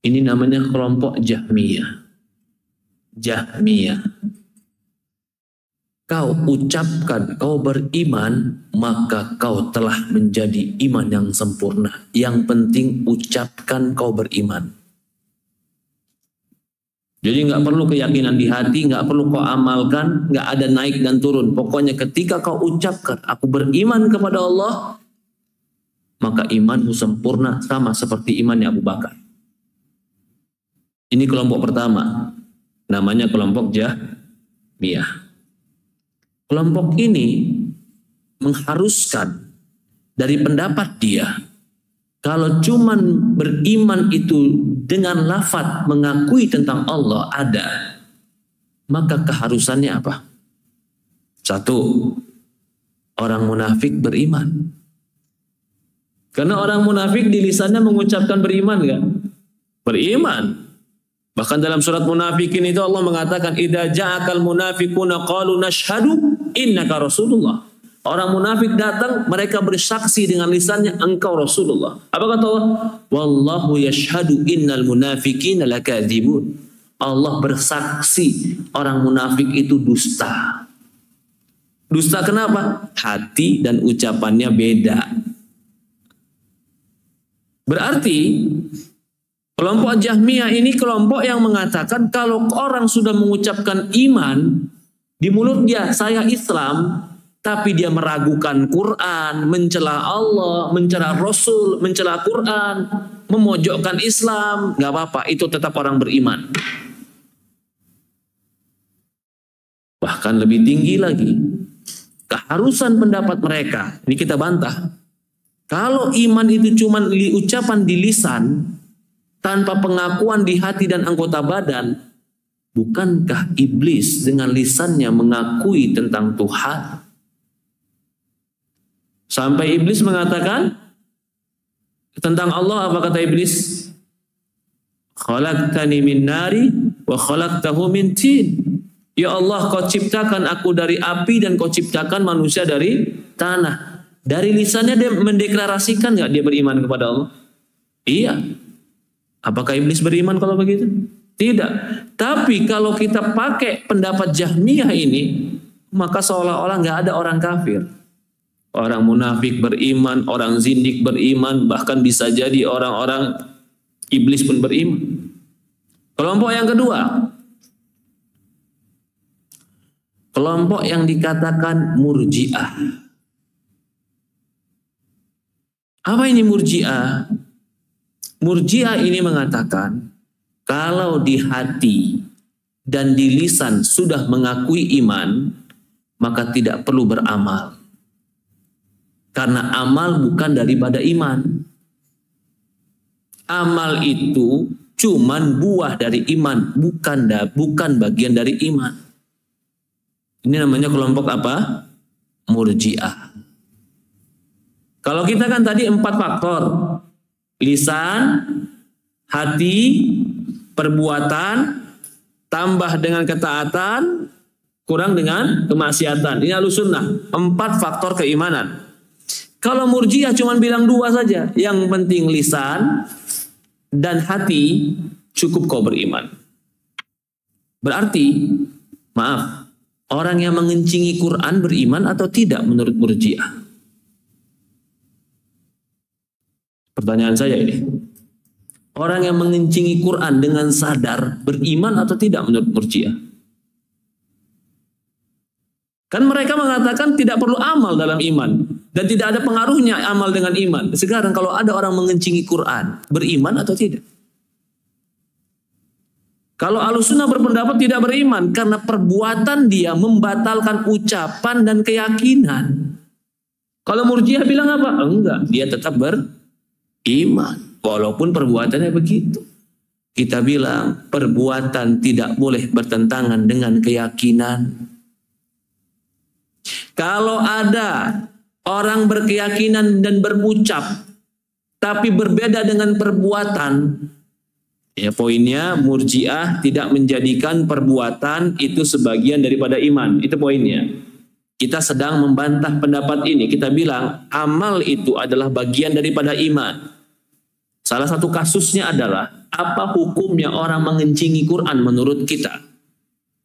ini namanya kelompok Jahmiyah. Kau ucapkan kau beriman, maka kau telah menjadi iman yang sempurna. Yang penting ucapkan kau beriman. Jadi nggak perlu keyakinan di hati, nggak perlu kau amalkan, nggak ada naik dan turun. Pokoknya ketika kau ucapkan aku beriman kepada Allah, maka imanmu sempurna sama seperti imannya Abu Bakar. Ini kelompok pertama, namanya kelompok Jahmiyah. Kelompok ini mengharuskan dari pendapat dia, kalau cuman beriman itu dengan lafaz mengakui tentang Allah ada, maka keharusannya apa? Satu, orang munafik beriman. Karena orang munafik di lisannya mengucapkan beriman enggak? Beriman. Bahkan dalam surat Munafikin itu Allah mengatakan idza ja'akal munafiquna qalu nashhadu innaka rasulullah. Orang munafik datang, mereka bersaksi dengan lisannya engkau Rasulullah. Apa kata Allah? Wallahu yashhadu innal munafiqina lakadzibun. Allah bersaksi orang munafik itu dusta. Dusta kenapa? Hati dan ucapannya beda. Berarti kelompok Jahmiyah ini kelompok yang mengatakan kalau orang sudah mengucapkan iman, di mulut dia saya Islam, tapi dia meragukan Quran, mencela Allah, mencela Rasul, mencela Quran, memojokkan Islam, nggak apa-apa, itu tetap orang beriman. Bahkan lebih tinggi lagi, keharusan pendapat mereka, ini kita bantah. Kalau iman itu cuma ucapan di lisan, tanpa pengakuan di hati dan anggota badan, bukankah iblis dengan lisannya mengakui tentang Tuhan? Sampai iblis mengatakan tentang Allah, apa kata iblis? Khalaqtani min nari wa khalaqtahu min tin. Ya Allah, kau ciptakan aku dari api dan kau ciptakan manusia dari tanah. Dari lisannya dia mendeklarasikan nggak dia beriman kepada Allah? Iya. Apakah iblis beriman kalau begitu? Tidak. Tapi kalau kita pakai pendapat Jahmiyah ini, maka seolah-olah nggak ada orang kafir. Orang munafik beriman, orang zindik beriman, bahkan bisa jadi orang-orang iblis pun beriman. Kelompok yang kedua, kelompok yang dikatakan Murji'ah. Apa ini Murji'ah? Murji'ah ini mengatakan kalau di hati dan di lisan sudah mengakui iman, maka tidak perlu beramal. Karena amal bukan daripada iman. Amal itu cuman buah dari iman, bukan bagian dari iman. Ini namanya kelompok apa? Murji'ah. Kalau kita kan tadi 4 faktor. Lisan, hati, perbuatan, tambah dengan ketaatan, kurang dengan kemaksiatan. Ini Ahlussunnah, 4 faktor keimanan. Kalau Murji'ah cuma bilang 2 saja, yang penting lisan dan hati, cukup kau beriman. Berarti, maaf, orang yang mengencingi Quran beriman atau tidak menurut Murji'ah? Pertanyaan saya ini, orang yang mengencingi Quran dengan sadar beriman atau tidak menurut Murji'ah? Kan mereka mengatakan tidak perlu amal dalam iman dan tidak ada pengaruhnya amal dengan iman. Sekarang kalau ada orang mengencingi Quran, beriman atau tidak? Kalau Ahlussunnah berpendapat tidak beriman karena perbuatan dia membatalkan ucapan dan keyakinan. Kalau Murji'ah bilang apa? Enggak, dia tetap beriman walaupun perbuatannya begitu. Kita bilang perbuatan tidak boleh bertentangan dengan keyakinan. Kalau ada orang berkeyakinan dan berucap tapi berbeda dengan perbuatan, ya poinnya Murji'ah tidak menjadikan perbuatan itu sebagian daripada iman. Itu poinnya. Kita sedang membantah pendapat ini. Kita bilang amal itu adalah bagian daripada iman. Salah satu kasusnya adalah apa hukumnya orang mengencingi Quran menurut kita?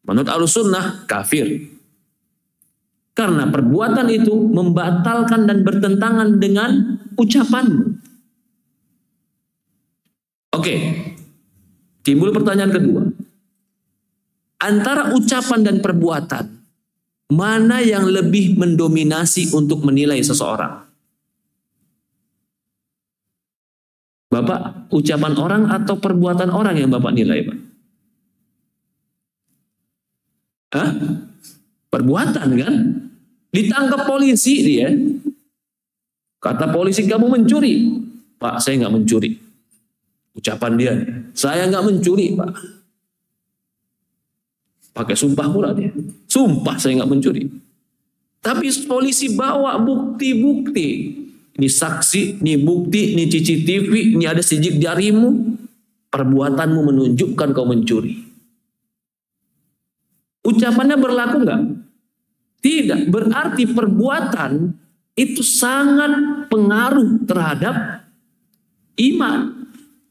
Menurut Ahlussunnah kafir. Karena perbuatan itu membatalkan dan bertentangan dengan ucapanmu. Oke, timbul pertanyaan kedua. Antara ucapan dan perbuatan, mana yang lebih mendominasi untuk menilai seseorang? Bapak, ucapan orang atau perbuatan orang yang Bapak nilai, Pak? Hah? Perbuatan kan? Ditangkap polisi dia. Kata polisi, kamu mencuri. Pak, saya nggak mencuri. Ucapan dia, saya nggak mencuri, Pak. Pakai sumpah pula dia. Sumpah saya nggak mencuri. Tapi polisi bawa bukti-bukti. Ini saksi, ini bukti, ini CCTV, ini ada sidik jarimu. Perbuatanmu menunjukkan kau mencuri. Ucapannya berlaku nggak? Tidak, berarti perbuatan itu sangat pengaruh terhadap iman.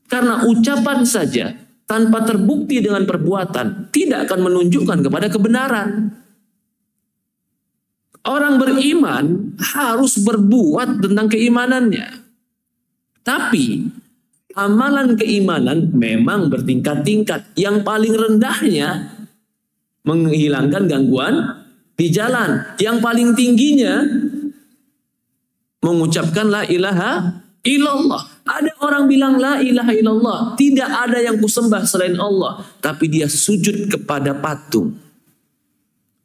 Karena ucapan saja tanpa terbukti dengan perbuatan tidak akan menunjukkan kepada kebenaran. Orang beriman harus berbuat tentang keimanannya. Tapi amalan keimanan memang bertingkat-tingkat. Yang paling rendahnya menghilangkan gangguan di jalan. Yang paling tingginya mengucapkan la ilaha illallah. Ada orang bilang la ilaha illallah, tidak ada yang kusembah selain Allah, tapi dia sujud kepada patung.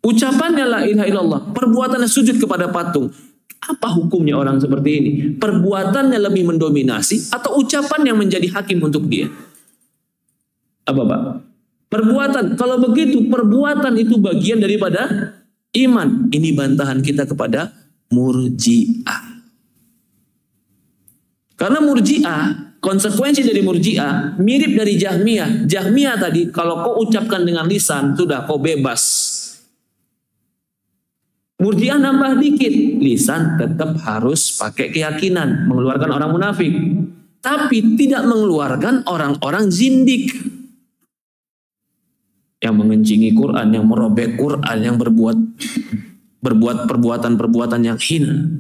Ucapannya la ilaha illallah, perbuatannya sujud kepada patung. Apa hukumnya orang seperti ini? Perbuatannya lebih mendominasi atau ucapan yang menjadi hakim untuk dia? Apa, Pak? Perbuatan. Kalau begitu, perbuatan itu bagian daripada iman. Ini bantahan kita kepada Murji'ah. Karena Murji'ah, konsekuensi dari Murji'ah mirip dari Jahmiyah. Jahmiyah tadi, kalau kau ucapkan dengan lisan, sudah kau bebas. Murji'ah nambah dikit. Lisan tetap harus pakai keyakinan, mengeluarkan orang munafik. Tapi tidak mengeluarkan orang-orang zindik. Yang mengencingi Quran, yang merobek Quran, yang berbuat perbuatan-perbuatan yang hina.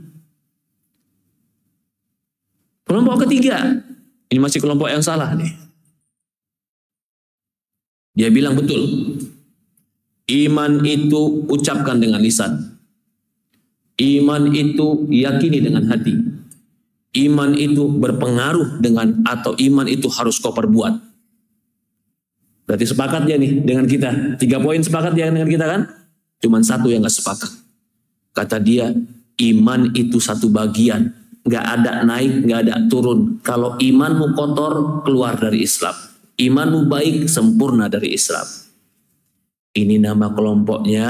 Kelompok ketiga, ini masih kelompok yang salah nih. Dia bilang betul, iman itu ucapkan dengan lisan. Iman itu yakini dengan hati. Iman itu berpengaruh dengan, atau iman itu harus kau perbuat. Berarti sepakat ya nih dengan kita. 3 poin sepakat ya dengan kita kan? Cuman 1 yang gak sepakat. Kata dia, iman itu satu bagian. Gak ada naik, gak ada turun. Kalau imanmu kotor, keluar dari Islam. Imanmu baik, sempurna dari Islam. Ini nama kelompoknya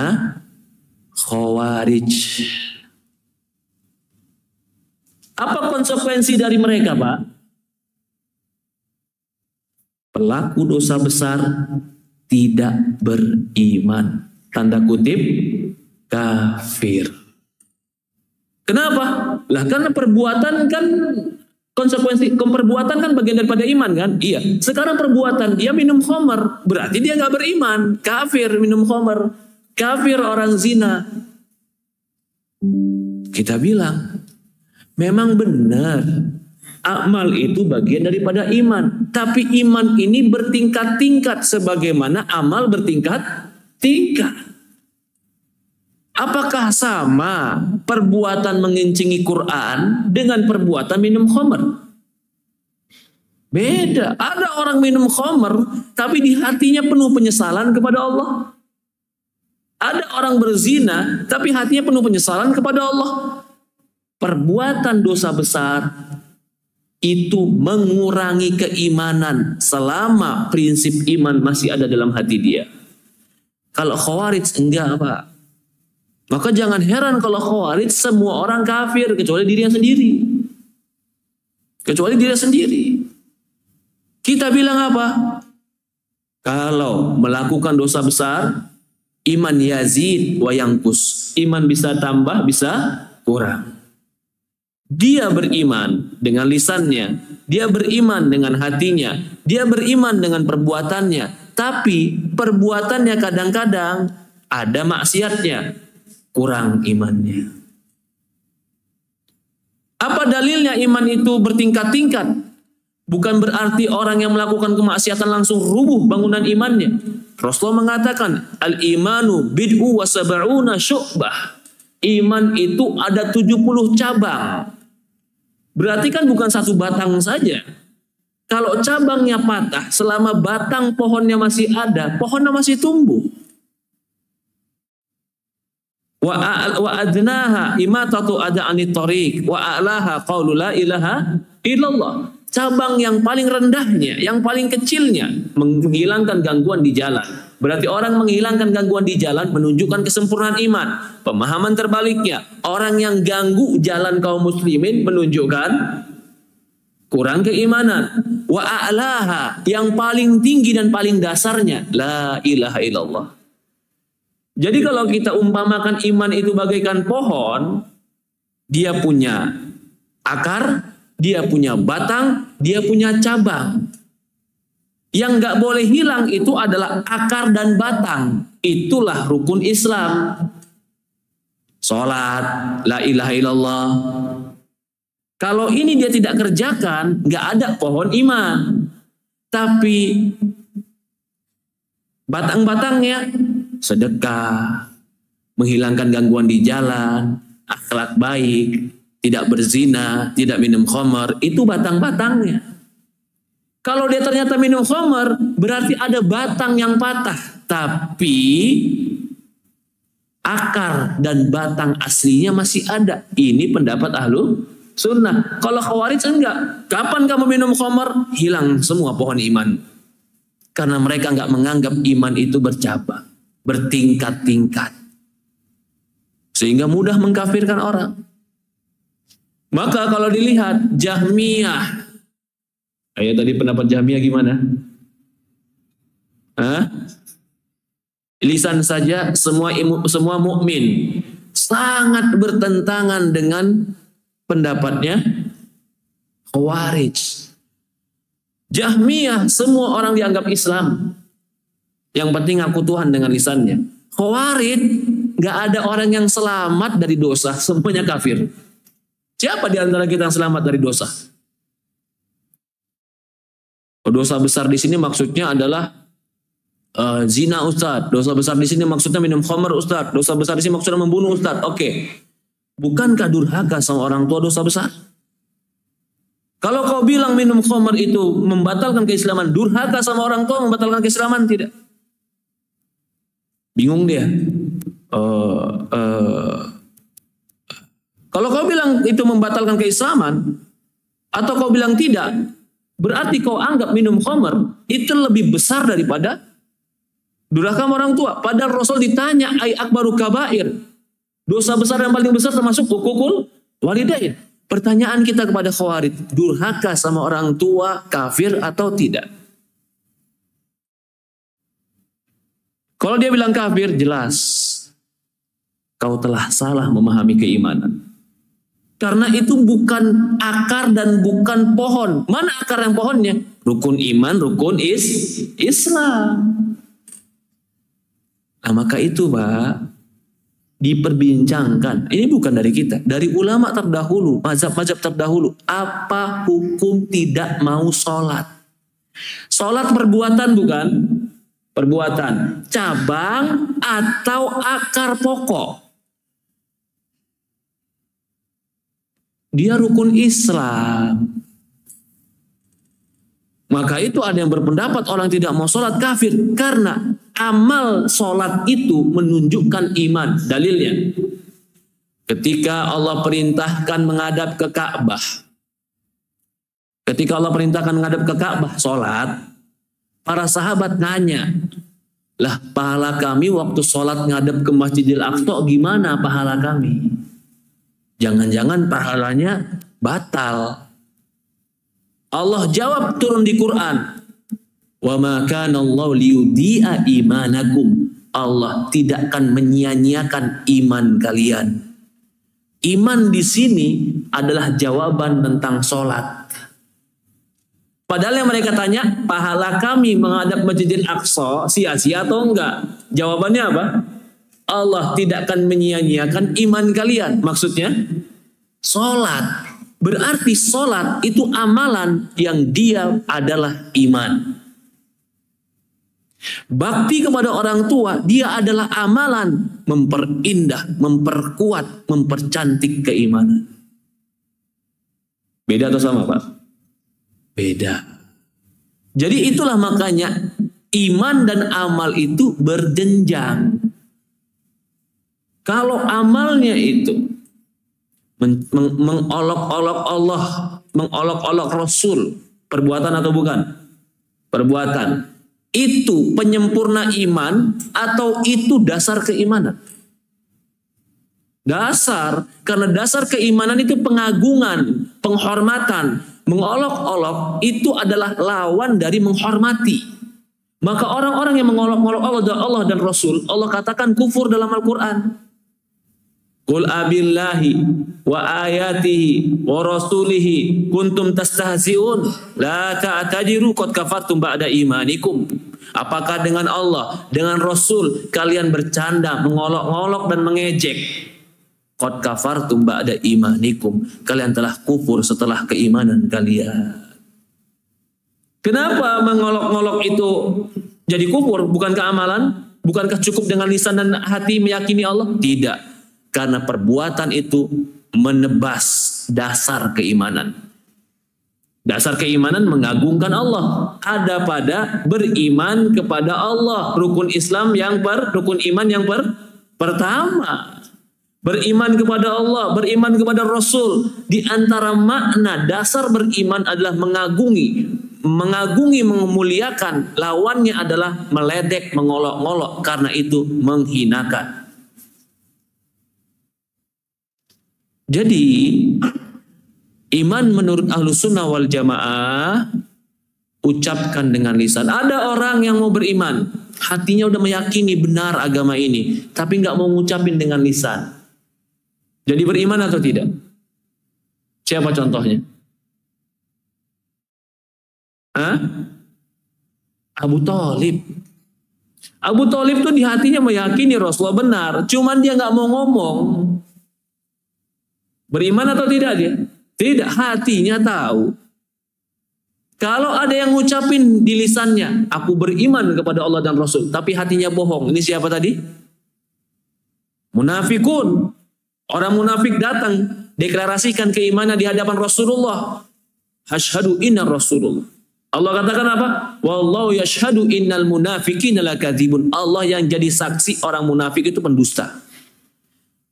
Khawarij. Apa konsekuensi dari mereka, Pak? Pelaku dosa besar tidak beriman. Tanda kutip, kafir. Kenapa? Lah karena perbuatan kan konsekuensi, perbuatan kan bagian daripada iman kan? Iya. Sekarang perbuatan dia minum khamar, berarti dia nggak beriman. Kafir minum khamar. Kafir orang zina. Kita bilang, memang benar Amal itu bagian daripada iman. Tapi iman ini bertingkat-tingkat sebagaimana amal bertingkat-tingkat. Apakah sama perbuatan mengencingi Quran dengan perbuatan minum khamr? Beda. Ada orang minum khamr tapi di hatinya penuh penyesalan kepada Allah. Ada orang berzina tapi hatinya penuh penyesalan kepada Allah. Perbuatan dosa besar itu mengurangi keimanan selama prinsip iman masih ada dalam hati dia. Kalau Khawarij enggak, Pak. Maka jangan heran kalau Khawarij semua orang kafir kecuali dirinya sendiri. Kecuali dirinya sendiri. Kita bilang apa? Kalau melakukan dosa besar, iman yazid wa yanqus. Iman bisa tambah, bisa kurang. Dia beriman dengan lisannya, dia beriman dengan hatinya, dia beriman dengan perbuatannya, tapi perbuatannya kadang-kadang ada maksiatnya, kurang imannya. Apa dalilnya iman itu bertingkat-tingkat? Bukan berarti orang yang melakukan kemaksiatan langsung rubuh bangunan imannya. Rasulullah mengatakan, al-imanu bid'u wa sab'una syu'bah. Iman itu ada 70 cabang. Berarti kan bukan satu batang saja. Kalau cabangnya patah, selama batang pohonnya masih ada, pohonnya masih tumbuh. Wa adnaha imatatu ada'ani tariq wa a'laha qaulu la ilaha illallah. Cabang yang paling rendahnya, yang paling kecilnya menghilangkan gangguan di jalan. Berarti orang menghilangkan gangguan di jalan menunjukkan kesempurnaan iman. Pemahaman terbaliknya, orang yang ganggu jalan kaum muslimin menunjukkan kurang keimanan. Wa a'laha, yang paling tinggi dan paling dasarnya la ilaha illallah. Jadi kalau kita umpamakan iman itu bagaikan pohon, dia punya akar, dia punya batang, dia punya cabang. Yang nggak boleh hilang itu adalah akar dan batang. Itulah rukun Islam. Salat, la ilaha illallah. Kalau ini dia tidak kerjakan, nggak ada pohon iman. Tapi batang-batangnya sedekah, menghilangkan gangguan di jalan, akhlak baik, tidak berzina, tidak minum khamar, itu batang-batangnya. Kalau dia ternyata minum khamar, berarti ada batang yang patah. Tapi akar dan batang aslinya masih ada. Ini pendapat ahlu sunnah. Kalau Khawarij enggak. Kapan kamu minum khamar? Hilang semua pohon iman. Karena mereka enggak menganggap iman itu bercabang, bertingkat-tingkat. Sehingga mudah mengkafirkan orang. Maka kalau dilihat Jahmiyah, ayo tadi pendapat Jahmiyah gimana? Lisan saja semua mukmin, sangat bertentangan dengan pendapatnya Khawarij. Jahmiyah semua orang dianggap Islam. Yang penting ngaku Tuhan dengan lisannya. Khawarij nggak ada orang yang selamat dari dosa, semuanya kafir. Siapa di antara kita yang selamat dari dosa? Dosa besar di sini maksudnya adalah zina, Ustaz. Dosa besar di sini maksudnya minum khamr, Ustaz. Dosa besar di sini maksudnya membunuh, Ustaz. Oke. Bukankah durhaka sama orang tua dosa besar? Kalau kau bilang minum khamr itu membatalkan keislaman, durhaka sama orang tua membatalkan keislaman, tidak? Bingung dia. Kalau kau bilang itu membatalkan keislaman, atau kau bilang tidak, berarti kau anggap minum khamr itu lebih besar daripada durhaka orang tua. Padahal Rasul ditanya, ai akbaru kabair, dosa besar yang paling besar termasuk hukukul walidain. Pertanyaan kita kepada Khawarij, durhaka sama orang tua kafir atau tidak? Kalau dia bilang kafir, jelas kau telah salah memahami keimanan. Karena itu bukan akar dan bukan pohon. Mana akar yang pohonnya? Rukun iman, rukun Islam. Nah maka itu Pak, diperbincangkan. Ini bukan dari kita, dari ulama terdahulu, mazhab-mazhab terdahulu. Apa hukum tidak mau sholat? Sholat perbuatan bukan? Perbuatan. Cabang atau akar pokok? Dia rukun Islam. Maka itu ada yang berpendapat orang tidak mau sholat kafir. Karena amal sholat itu menunjukkan iman. Dalilnya, ketika Allah perintahkan menghadap ke Ka'bah. Ketika Allah perintahkan menghadap ke Ka'bah, sholat. Para sahabat nanya, lah pahala kami waktu sholat menghadap ke Masjidil Aqsa gimana pahala kami? Jangan-jangan pahalanya batal. Allah jawab turun di Quran, wa ma kana Allah liyudhi'a imanakum. Allah tidak akan menyia-nyiakan iman kalian. Iman di sini adalah jawaban tentang sholat. Padahal yang mereka tanya, pahala kami menghadap Masjidil Aqsa sia-sia atau enggak? Jawabannya apa? Allah tidak akan menyia-nyiakan iman kalian. Maksudnya, sholat. Berarti sholat itu amalan yang dia adalah iman. Bakti kepada orang tua, dia adalah amalan memperindah, memperkuat, mempercantik keimanan. Beda atau sama, Pak? Beda. Jadi itulah makanya iman dan amal itu berjenjang. Kalau amalnya itu mengolok-olok Allah, mengolok-olok Rasul, perbuatan atau bukan? Perbuatan. Itu penyempurna iman atau itu dasar keimanan? Dasar, karena dasar keimanan itu pengagungan, penghormatan. Mengolok-olok itu adalah lawan dari menghormati. Maka orang-orang yang mengolok-olok Allah dan Rasul, Allah katakan kufur dalam Al-Quran. Qul abillahi wa ayatihi wa rasulihi kuntum tastahzi'un la ta'tadiru qad kafartum ba'da imanikum. Apakah dengan Allah, dengan Rasul kalian bercanda, mengolok-olok dan mengejek? Qad kafartum ba'da imanikum. Kalian telah kufur setelah keimanan kalian. Kenapa mengolok-olok itu jadi kufur? Bukankah amalan? Bukankah cukup dengan lisan dan hati meyakini Allah? Tidak. Karena perbuatan itu menebas dasar keimanan. Dasar keimanan mengagungkan Allah. Ada pada beriman kepada Allah. Rukun Islam rukun iman yang pertama. Beriman kepada Allah, beriman kepada Rasul. Di antara makna dasar beriman adalah mengagungi, memuliakan. Lawannya adalah meledek, mengolok-olok. Karena itu menghinakan. Jadi iman menurut Ahlus Sunnah wal Jamaah ucapkan dengan lisan. Ada orang yang mau beriman, hatinya udah meyakini benar agama ini, tapi nggak mau ngucapin dengan lisan. Jadi beriman atau tidak? Siapa contohnya? Abu Thalib. Abu Thalib tuh di hatinya meyakini Rasulullah benar, cuman dia nggak mau ngomong. Beriman atau tidak dia? Tidak, hatinya tahu. Kalau ada yang ngucapin di lisannya, aku beriman kepada Allah dan Rasul, tapi hatinya bohong. Ini siapa tadi? Munafikun. Orang munafik datang, deklarasikan keimanan di hadapan Rasulullah. Asyhadu inna Rasulullah. Allah katakan apa? Wallahu yashhadu innal munafiqina lakadzibun. Allah yang jadi saksi orang munafik itu pendusta.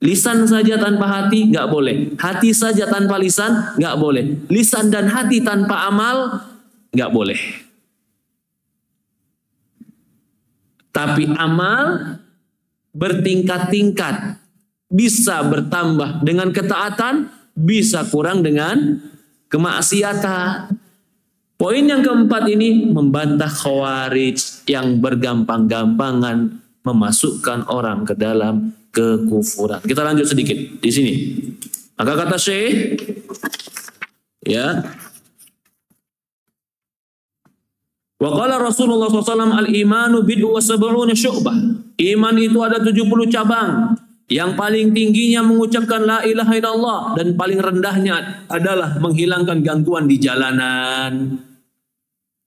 Lisan saja tanpa hati nggak boleh. Hati saja tanpa lisan nggak boleh. Lisan dan hati tanpa amal nggak boleh. Tapi amal bertingkat-tingkat. Bisa bertambah dengan ketaatan, bisa kurang dengan kemaksiatan. Poin yang keempat ini membantah Khawarij yang bergampang-gampangan memasukkan orang ke dalam kekufuran. Kita lanjut sedikit di sini. Maka kata Syekh, ya, wa qala Rasulullah SAW al-imanu bid'u wa sab'una syu'bah. Iman itu ada 70 cabang. Yang paling tingginya mengucapkan la ilaha illallah dan paling rendahnya adalah menghilangkan gangguan di jalanan.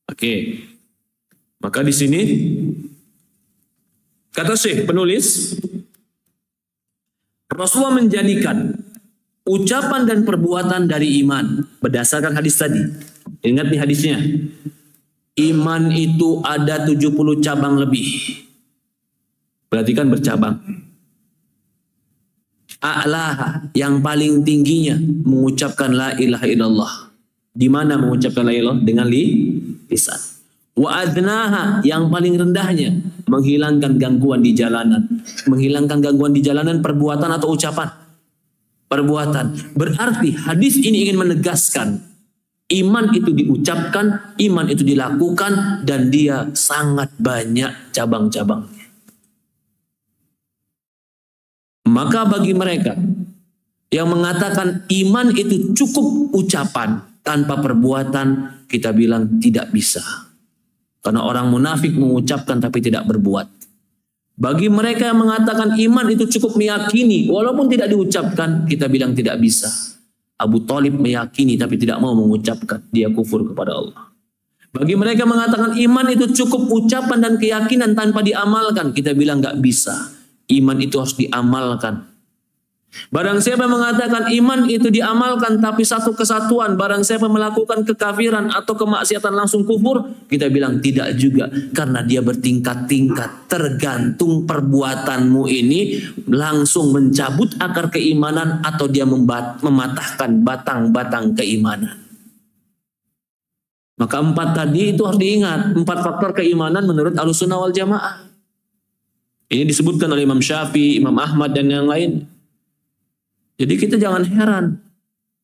Oke. Maka di sini kata Syekh penulis, Rasulullah menjadikan ucapan dan perbuatan dari iman berdasarkan hadis tadi. Ingat nih hadisnya. Iman itu ada 70 cabang lebih. Berarti kan bercabang. A'laha, yang paling tingginya mengucapkan la ilaha illallah. Di mana mengucapkan la ilaha illallah? Dengan lisan. Wa adnaha, yang paling rendahnya menghilangkan gangguan di jalanan. Menghilangkan gangguan di jalanan perbuatan atau ucapan? Perbuatan. Berarti hadis ini ingin menegaskan iman itu diucapkan, iman itu dilakukan, dan dia sangat banyak cabang-cabangnya. Maka bagi mereka yang mengatakan iman itu cukup ucapan tanpa perbuatan, kita bilang tidak bisa. Karena orang munafik mengucapkan tapi tidak berbuat. Bagi mereka yang mengatakan iman itu cukup meyakini walaupun tidak diucapkan, kita bilang tidak bisa. Abu Thalib meyakini tapi tidak mau mengucapkan, dia kufur kepada Allah. Bagi mereka mengatakan iman itu cukup ucapan dan keyakinan tanpa diamalkan, kita bilang nggak bisa. Iman itu harus diamalkan. Barang siapa mengatakan iman itu diamalkan tapi satu kesatuan, barang siapa melakukan kekafiran atau kemaksiatan langsung kufur, kita bilang tidak juga, karena dia bertingkat-tingkat. Tergantung perbuatanmu ini langsung mencabut akar keimanan atau dia mematahkan batang-batang keimanan. Maka 4 tadi itu harus diingat, 4 faktor keimanan menurut Ahlussunnah wal Jamaah. Ini disebutkan oleh Imam Syafi'i, Imam Ahmad dan yang lain. Jadi kita jangan heran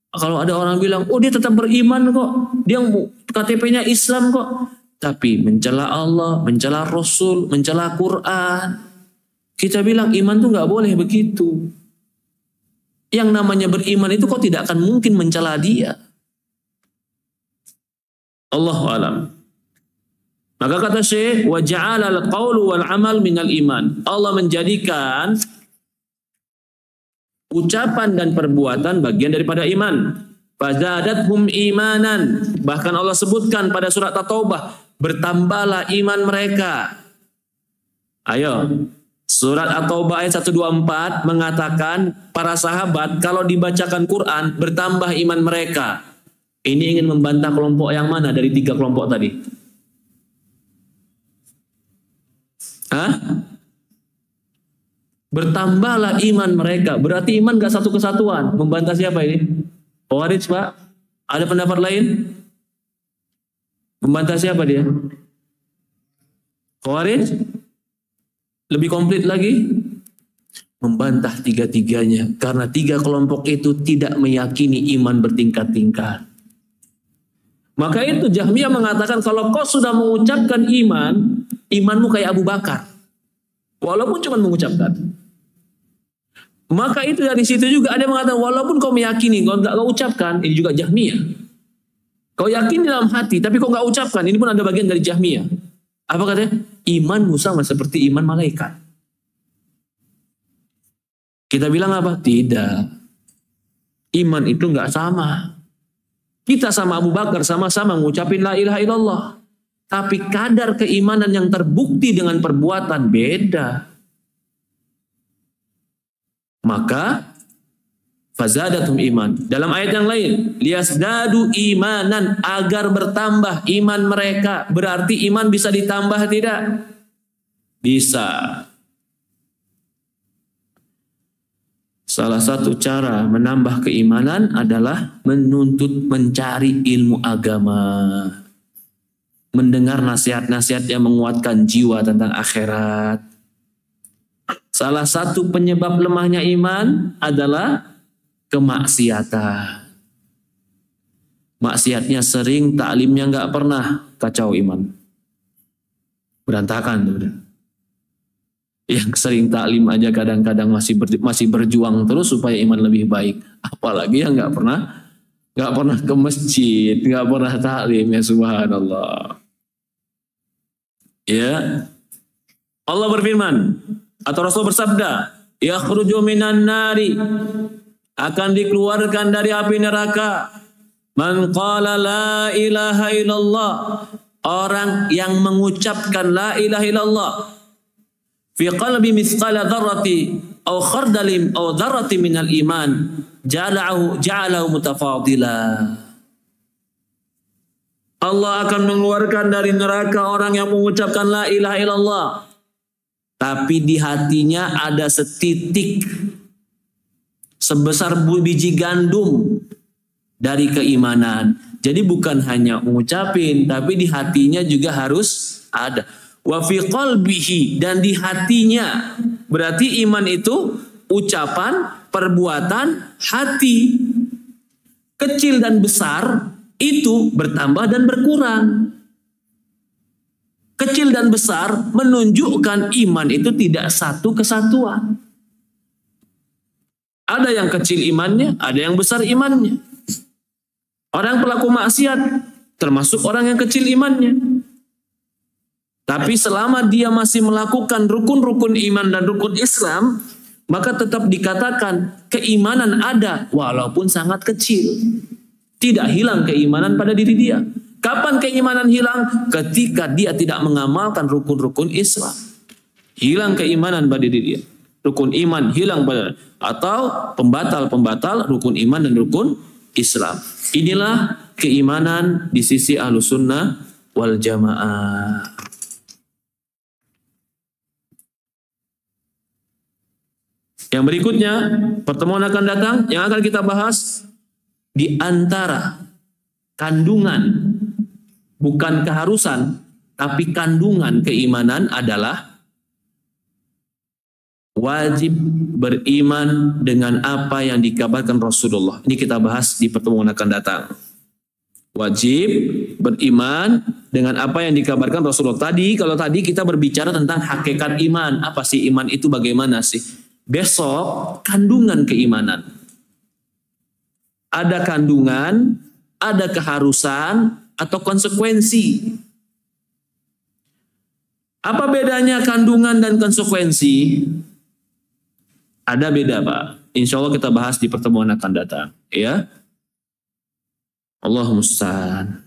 kalau ada orang bilang, oh dia tetap beriman kok, dia KTP-nya Islam kok, tapi mencela Allah, mencela Rasul, mencela Quran. Kita bilang iman tuh nggak boleh begitu. Yang namanya beriman itu kok tidak akan mungkin mencela dia. Allahu a'lam. Maka kata Syekh, wa ja'ala al-qaulu wal amal minal iman. Allah menjadikan ucapan dan perbuatan bagian daripada iman. Fazadathum imanan. Bahkan Allah sebutkan pada surat At-Taubah, bertambahlah iman mereka. Ayo, surat At-Taubah ayat 124 mengatakan para sahabat kalau dibacakan Quran bertambah iman mereka. Ini ingin membantah kelompok yang mana dari 3 kelompok tadi? Hah? Bertambahlah iman mereka. Berarti iman gak satu kesatuan. Membantah siapa ini? Khawarij, Pak? Ada pendapat lain? Membantah siapa dia? Khawarij? Lebih komplit lagi? Membantah 3-tiganya. Karena 3 kelompok itu tidak meyakini iman bertingkat-tingkat. Maka itu Jahmiyah mengatakan kalau kau sudah mengucapkan iman, imanmu kayak Abu Bakar. Walaupun cuma mengucapkan. Maka itu dari situ juga ada yang mengatakan walaupun kau meyakini, kau nggak ucapkan, ini juga Jahmiyah. Kau yakin dalam hati, tapi kau nggak ucapkan, ini pun ada bagian dari Jahmiyah. Apa katanya? Imanmu sama seperti iman malaikat. Kita bilang apa? Tidak. Iman itu nggak sama. Kita sama Abu Bakar sama-sama mengucapin la ilaha illallah. Tapi kadar keimanan yang terbukti dengan perbuatan beda. Maka fazadatum iman. Dalam ayat yang lain, liyazdadu imanan, agar bertambah iman mereka. Berarti iman bisa ditambah tidak? Bisa. Salah satu cara menambah keimanan adalah menuntut mencari ilmu agama. Mendengar nasihat-nasihat yang menguatkan jiwa tentang akhirat. Salah satu penyebab lemahnya iman adalah kemaksiatan. Maksiatnya sering, taklimnya nggak pernah, kacau iman. Berantakan tuh. Yang sering taklim aja kadang-kadang masih berjuang terus supaya iman lebih baik. Apalagi yang nggak pernah ke masjid, nggak pernah taklim, ya subhanallah. Ya, Allah berfirman atau Rasul bersabda, yakhruju minan nari, akan dikeluarkan dari api neraka. Man qala la ilaha illallah, orang yang mengucapkan la ilaha illallah fi qalbi mithqala dzarrati aw khardalin aw dzarrati minal iman ja'alahu mutafadila. Allah akan mengeluarkan dari neraka orang yang mengucapkan la ilaha illallah, tapi di hatinya ada setitik sebesar biji gandum dari keimanan. Jadi bukan hanya mengucapin, tapi di hatinya juga harus ada. Wa fi qalbihi, dan di hatinya. Berarti iman itu ucapan, perbuatan, hati. Kecil dan besar itu bertambah dan berkurang. Kecil dan besar menunjukkan iman itu tidak satu kesatuan. Ada yang kecil imannya, ada yang besar imannya. Orang pelaku maksiat termasuk orang yang kecil imannya. Tapi selama dia masih melakukan rukun-rukun iman dan rukun Islam, maka tetap dikatakan keimanan ada walaupun sangat kecil. Tidak hilang keimanan pada diri dia. Kapan keimanan hilang? Ketika dia tidak mengamalkan rukun-rukun Islam. Hilang keimanan pada diri dia. Rukun iman hilang pada, atau pembatal-pembatal rukun iman dan rukun Islam. Inilah keimanan di sisi Ahlussunnah wal Jamaah. Yang berikutnya, pertemuan akan datang yang akan kita bahas di antara kandungan, bukan keharusan, tapi kandungan keimanan adalah wajib beriman dengan apa yang dikabarkan Rasulullah. Ini kita bahas di pertemuan akan datang. Wajib beriman dengan apa yang dikabarkan Rasulullah. Kalau tadi kita berbicara tentang hakikat iman. Apa sih iman itu, bagaimana sih? Besok kandungan keimanan. Ada kandungan, ada keharusan, atau konsekuensi. Apa bedanya kandungan dan konsekuensi? Ada beda, Pak. Insya Allah kita bahas di pertemuan akan datang. Ya. Allahumma musta'an.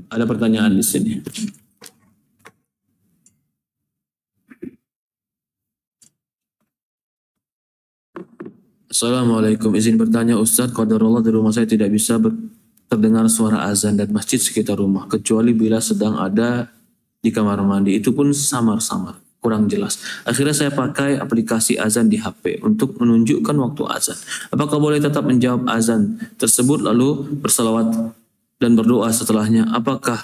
Ada pertanyaan di sini. Assalamualaikum. Izin bertanya Ustadz, qadarullah di rumah saya tidak bisa terdengar suara azan dan masjid sekitar rumah, kecuali bila sedang ada di kamar mandi. Itu pun samar-samar, kurang jelas. Akhirnya saya pakai aplikasi azan di HP untuk menunjukkan waktu azan. Apakah boleh tetap menjawab azan tersebut lalu bersalawat dan berdoa setelahnya? Apakah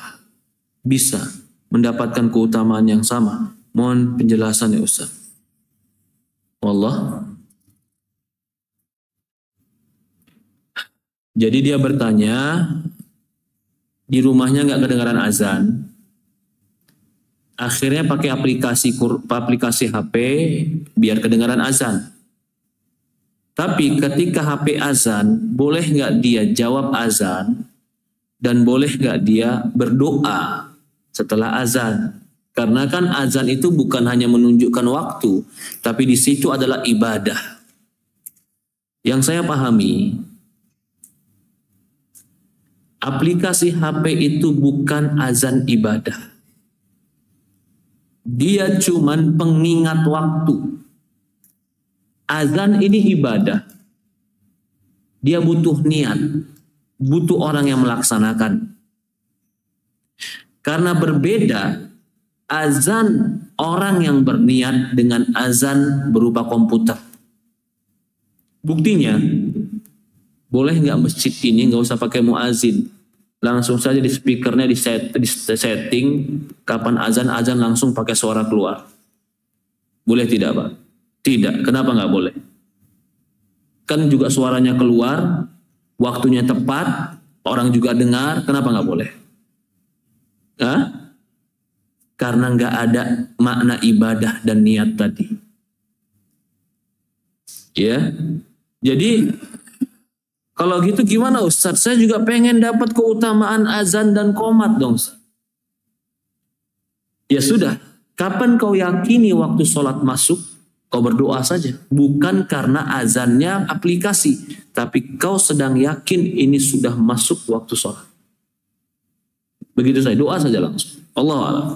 bisa mendapatkan keutamaan yang sama? Mohon penjelasan ya Ustaz. Wallah. Jadi dia bertanya, di rumahnya nggak kedengaran azan. Akhirnya pakai aplikasi HP biar kedengaran azan. Tapi ketika HP azan, boleh nggak dia jawab azan dan boleh nggak dia berdoa setelah azan? Karena kan azan itu bukan hanya menunjukkan waktu, tapi di situ adalah ibadah. Yang saya pahami, aplikasi HP itu bukan azan ibadah. Dia cuman pengingat waktu. Azan ini ibadah. Dia butuh niat. Butuh orang yang melaksanakan. Karena berbeda azan orang yang berniat dengan azan berupa komputer. Buktinya, boleh nggak masjid ini nggak usah pakai muazin, langsung saja di speakernya di setting kapan azan langsung pakai suara keluar. Boleh tidak Pak? Tidak. Kenapa nggak boleh? Kan juga suaranya keluar, waktunya tepat, orang juga dengar. Kenapa nggak boleh? Hah? Karena nggak ada makna ibadah dan niat tadi. Ya, jadi kalau gitu gimana Ustadz? Saya juga pengen dapat keutamaan azan dan qomat dong Ustadz. Ya sudah, Kapan kau yakini waktu sholat masuk, kau berdoa saja. Bukan karena azannya aplikasi, tapi kau sedang yakin ini sudah masuk waktu sholat. Begitu saja, doa saja langsung. Allahu a'lam.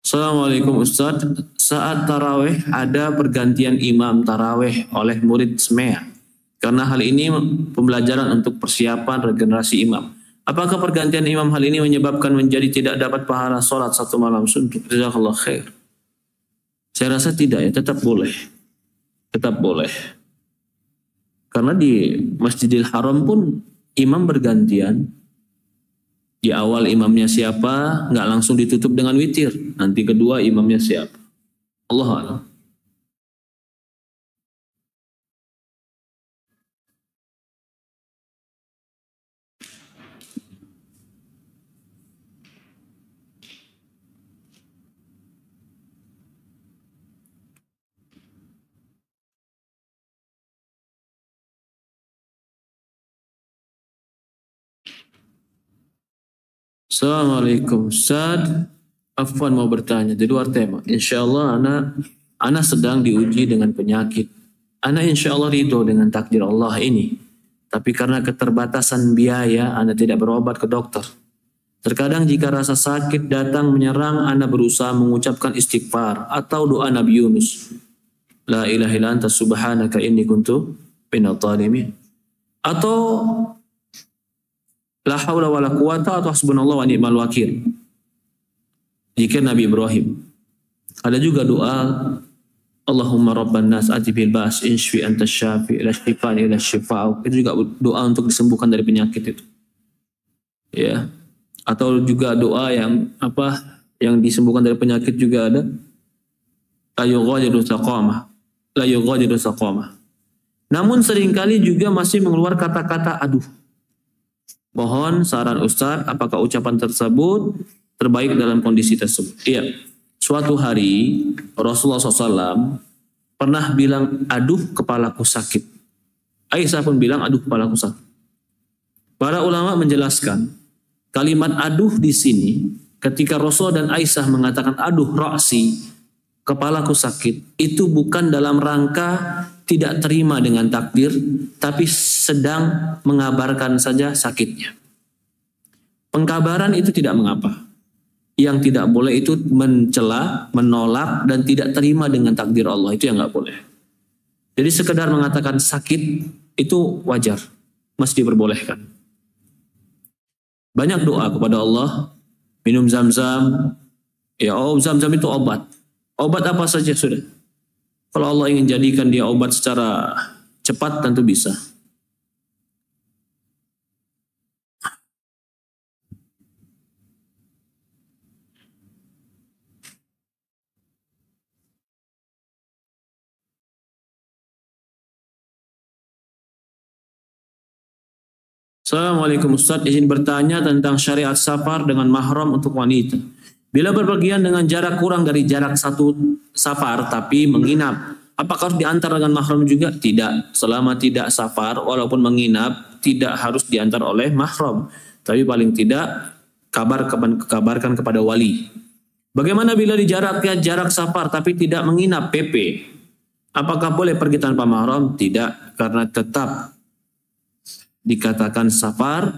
Assalamualaikum Ustaz. Saat taraweh ada pergantian imam taraweh oleh murid SMEA. Karena hal ini pembelajaran untuk persiapan regenerasi imam. Apakah pergantian imam hal ini menyebabkan menjadi tidak dapat pahala sholat satu malam suntuk? Jazakallah khair. Saya rasa tidak ya, tetap boleh. Tetap boleh. Karena di Masjidil Haram pun imam bergantian. Di awal imamnya siapa, nggak langsung ditutup dengan witir. Nanti kedua imamnya siapa. Allahu a'lam. Assalamualaikum Ustaz. Afwan mau bertanya di luar tema. Insya Allah anak sedang diuji dengan penyakit. Anak insya Allah ridho dengan takdir Allah ini. Tapi karena keterbatasan biaya, anak tidak berobat ke dokter. Terkadang jika rasa sakit datang menyerang, anak berusaha mengucapkan istighfar atau doa Nabi Yunus. La ilaha illa anta subhanaka inni kuntu minadh dhalimin. Atau la haula wala quwata atau hasbunallah wa ni'mal wakil. Zikir Nabi Ibrahim. Ada juga doa Allahumma rabban nas atibil bas inshfi anta syafi ila syifan ila syifa'u. Itu juga doa untuk disembuhkan dari penyakit itu. Ya. Atau juga doa yang disembuhkan dari penyakit juga ada la yughadiru saqamah. La yughadiru saqamah. Namun seringkali juga masih mengeluar kata-kata aduh. Mohon saran Ustaz, apakah ucapan tersebut terbaik dalam kondisi tersebut? Iya, suatu hari Rasulullah SAW pernah bilang, aduh kepalaku sakit. Aisyah pun bilang, aduh kepalaku sakit. Para ulama menjelaskan, kalimat aduh di sini, ketika Rasul dan Aisyah mengatakan, aduh ra'si, kepalaku sakit, itu bukan dalam rangka tidak terima dengan takdir, tapi sedang mengabarkan saja sakitnya. Pengkabaran itu tidak mengapa. Yang tidak boleh itu mencela, menolak, dan tidak terima dengan takdir Allah. Itu yang nggak boleh. Jadi sekedar mengatakan sakit, itu wajar. Mesti diperbolehkan. Banyak doa kepada Allah, minum zam-zam. Ya, zam-zam itu obat. Obat apa saja sudah. Kalau Allah ingin jadikan dia obat secara cepat, tentu bisa. Assalamualaikum Ustaz, izin bertanya tentang syariat safar dengan mahram untuk wanita. Bila berpergian dengan jarak kurang dari jarak satu safar tapi menginap, apakah harus diantar dengan mahram juga? Tidak. Selama tidak safar walaupun menginap tidak harus diantar oleh mahram. Tapi paling tidak kabarkan kepada wali. Bagaimana bila di jarak safar tapi tidak menginap PP? Apakah boleh pergi tanpa mahram? Tidak, karena tetap dikatakan safar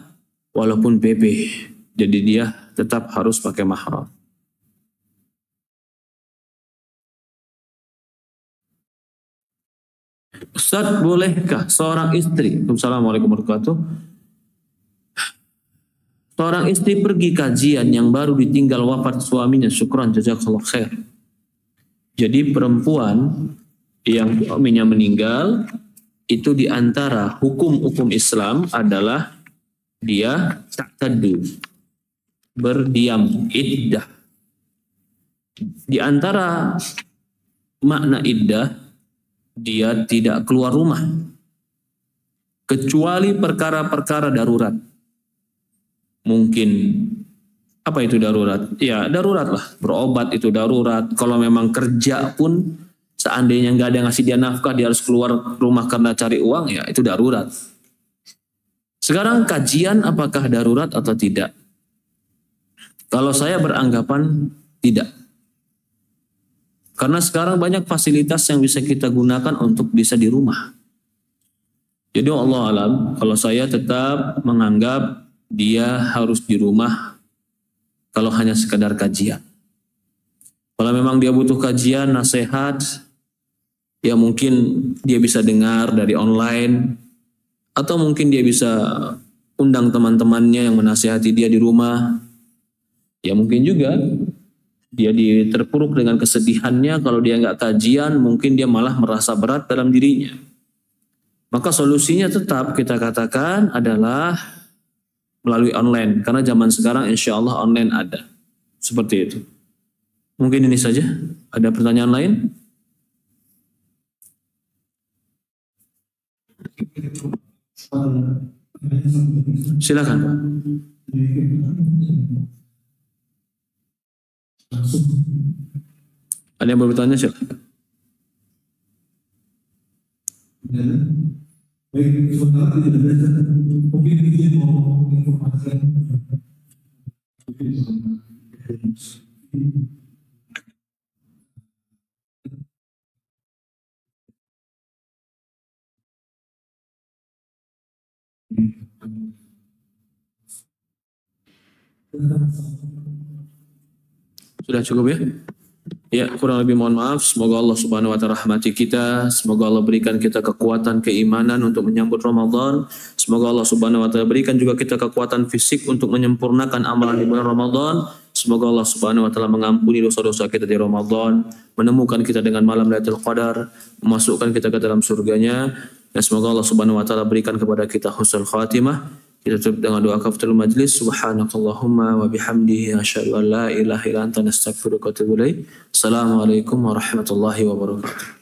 walaupun PP. Jadi dia tetap harus pakai mahram. Ustaz, bolehkah seorang istri, Assalamualaikum warahmatullahi wabarakatuh, seorang istri pergi kajian yang baru ditinggal wafat suaminya, syukran jazakallah khair. Jadi perempuan yang suaminya meninggal, itu diantara hukum-hukum Islam adalah dia ta'taddu, berdiam, iddah. Di antara makna iddah, dia tidak keluar rumah kecuali perkara-perkara darurat. Mungkin apa itu darurat? Ya darurat lah, berobat itu darurat. Kalau memang kerja pun seandainya nggak ada yang ngasih dia nafkah, dia harus keluar rumah karena cari uang, ya itu darurat. Sekarang kajian apakah darurat atau tidak? Kalau saya beranggapan tidak. Karena sekarang banyak fasilitas yang bisa kita gunakan untuk bisa di rumah. Jadi Allah alam, kalau saya tetap menganggap dia harus di rumah kalau hanya sekadar kajian. Kalau memang dia butuh kajian, nasihat, ya mungkin dia bisa dengar dari online, atau mungkin dia bisa undang teman-temannya yang menasihati dia di rumah. Ya mungkin juga dia terpuruk dengan kesedihannya, kalau dia nggak kajian mungkin dia malah merasa berat dalam dirinya. Maka solusinya tetap kita katakan adalah melalui online, karena zaman sekarang insya Allah online ada. Seperti itu. Mungkin ini saja. Ada pertanyaan lain? Silakan Pak. Ada yang bertanya silakan. Baik, sementara tidak ada mungkin izin mau informasikan. Sudah cukup ya? Ya, kurang lebih mohon maaf. Semoga Allah Subhanahu wa taala rahmati kita. Semoga Allah berikan kita kekuatan keimanan untuk menyambut Ramadan. Semoga Allah Subhanahu wa taala berikan juga kita kekuatan fisik untuk menyempurnakan amalan di bulan Ramadan. Semoga Allah Subhanahu wa taala mengampuni dosa-dosa kita di Ramadan, menemukan kita dengan malam Lailatul Qadar, memasukkan kita ke dalam surganya. Dan semoga Allah Subhanahu wa taala berikan kepada kita husnul khatimah. Kita tutup dengan doa kafatul majlis. Subhanakallahumma wa bihamdihi asyhadu an la ilaha illa anta nastaghfiruka wa atubu ilaik. Assalamualaikum warahmatullahi wabarakatuh.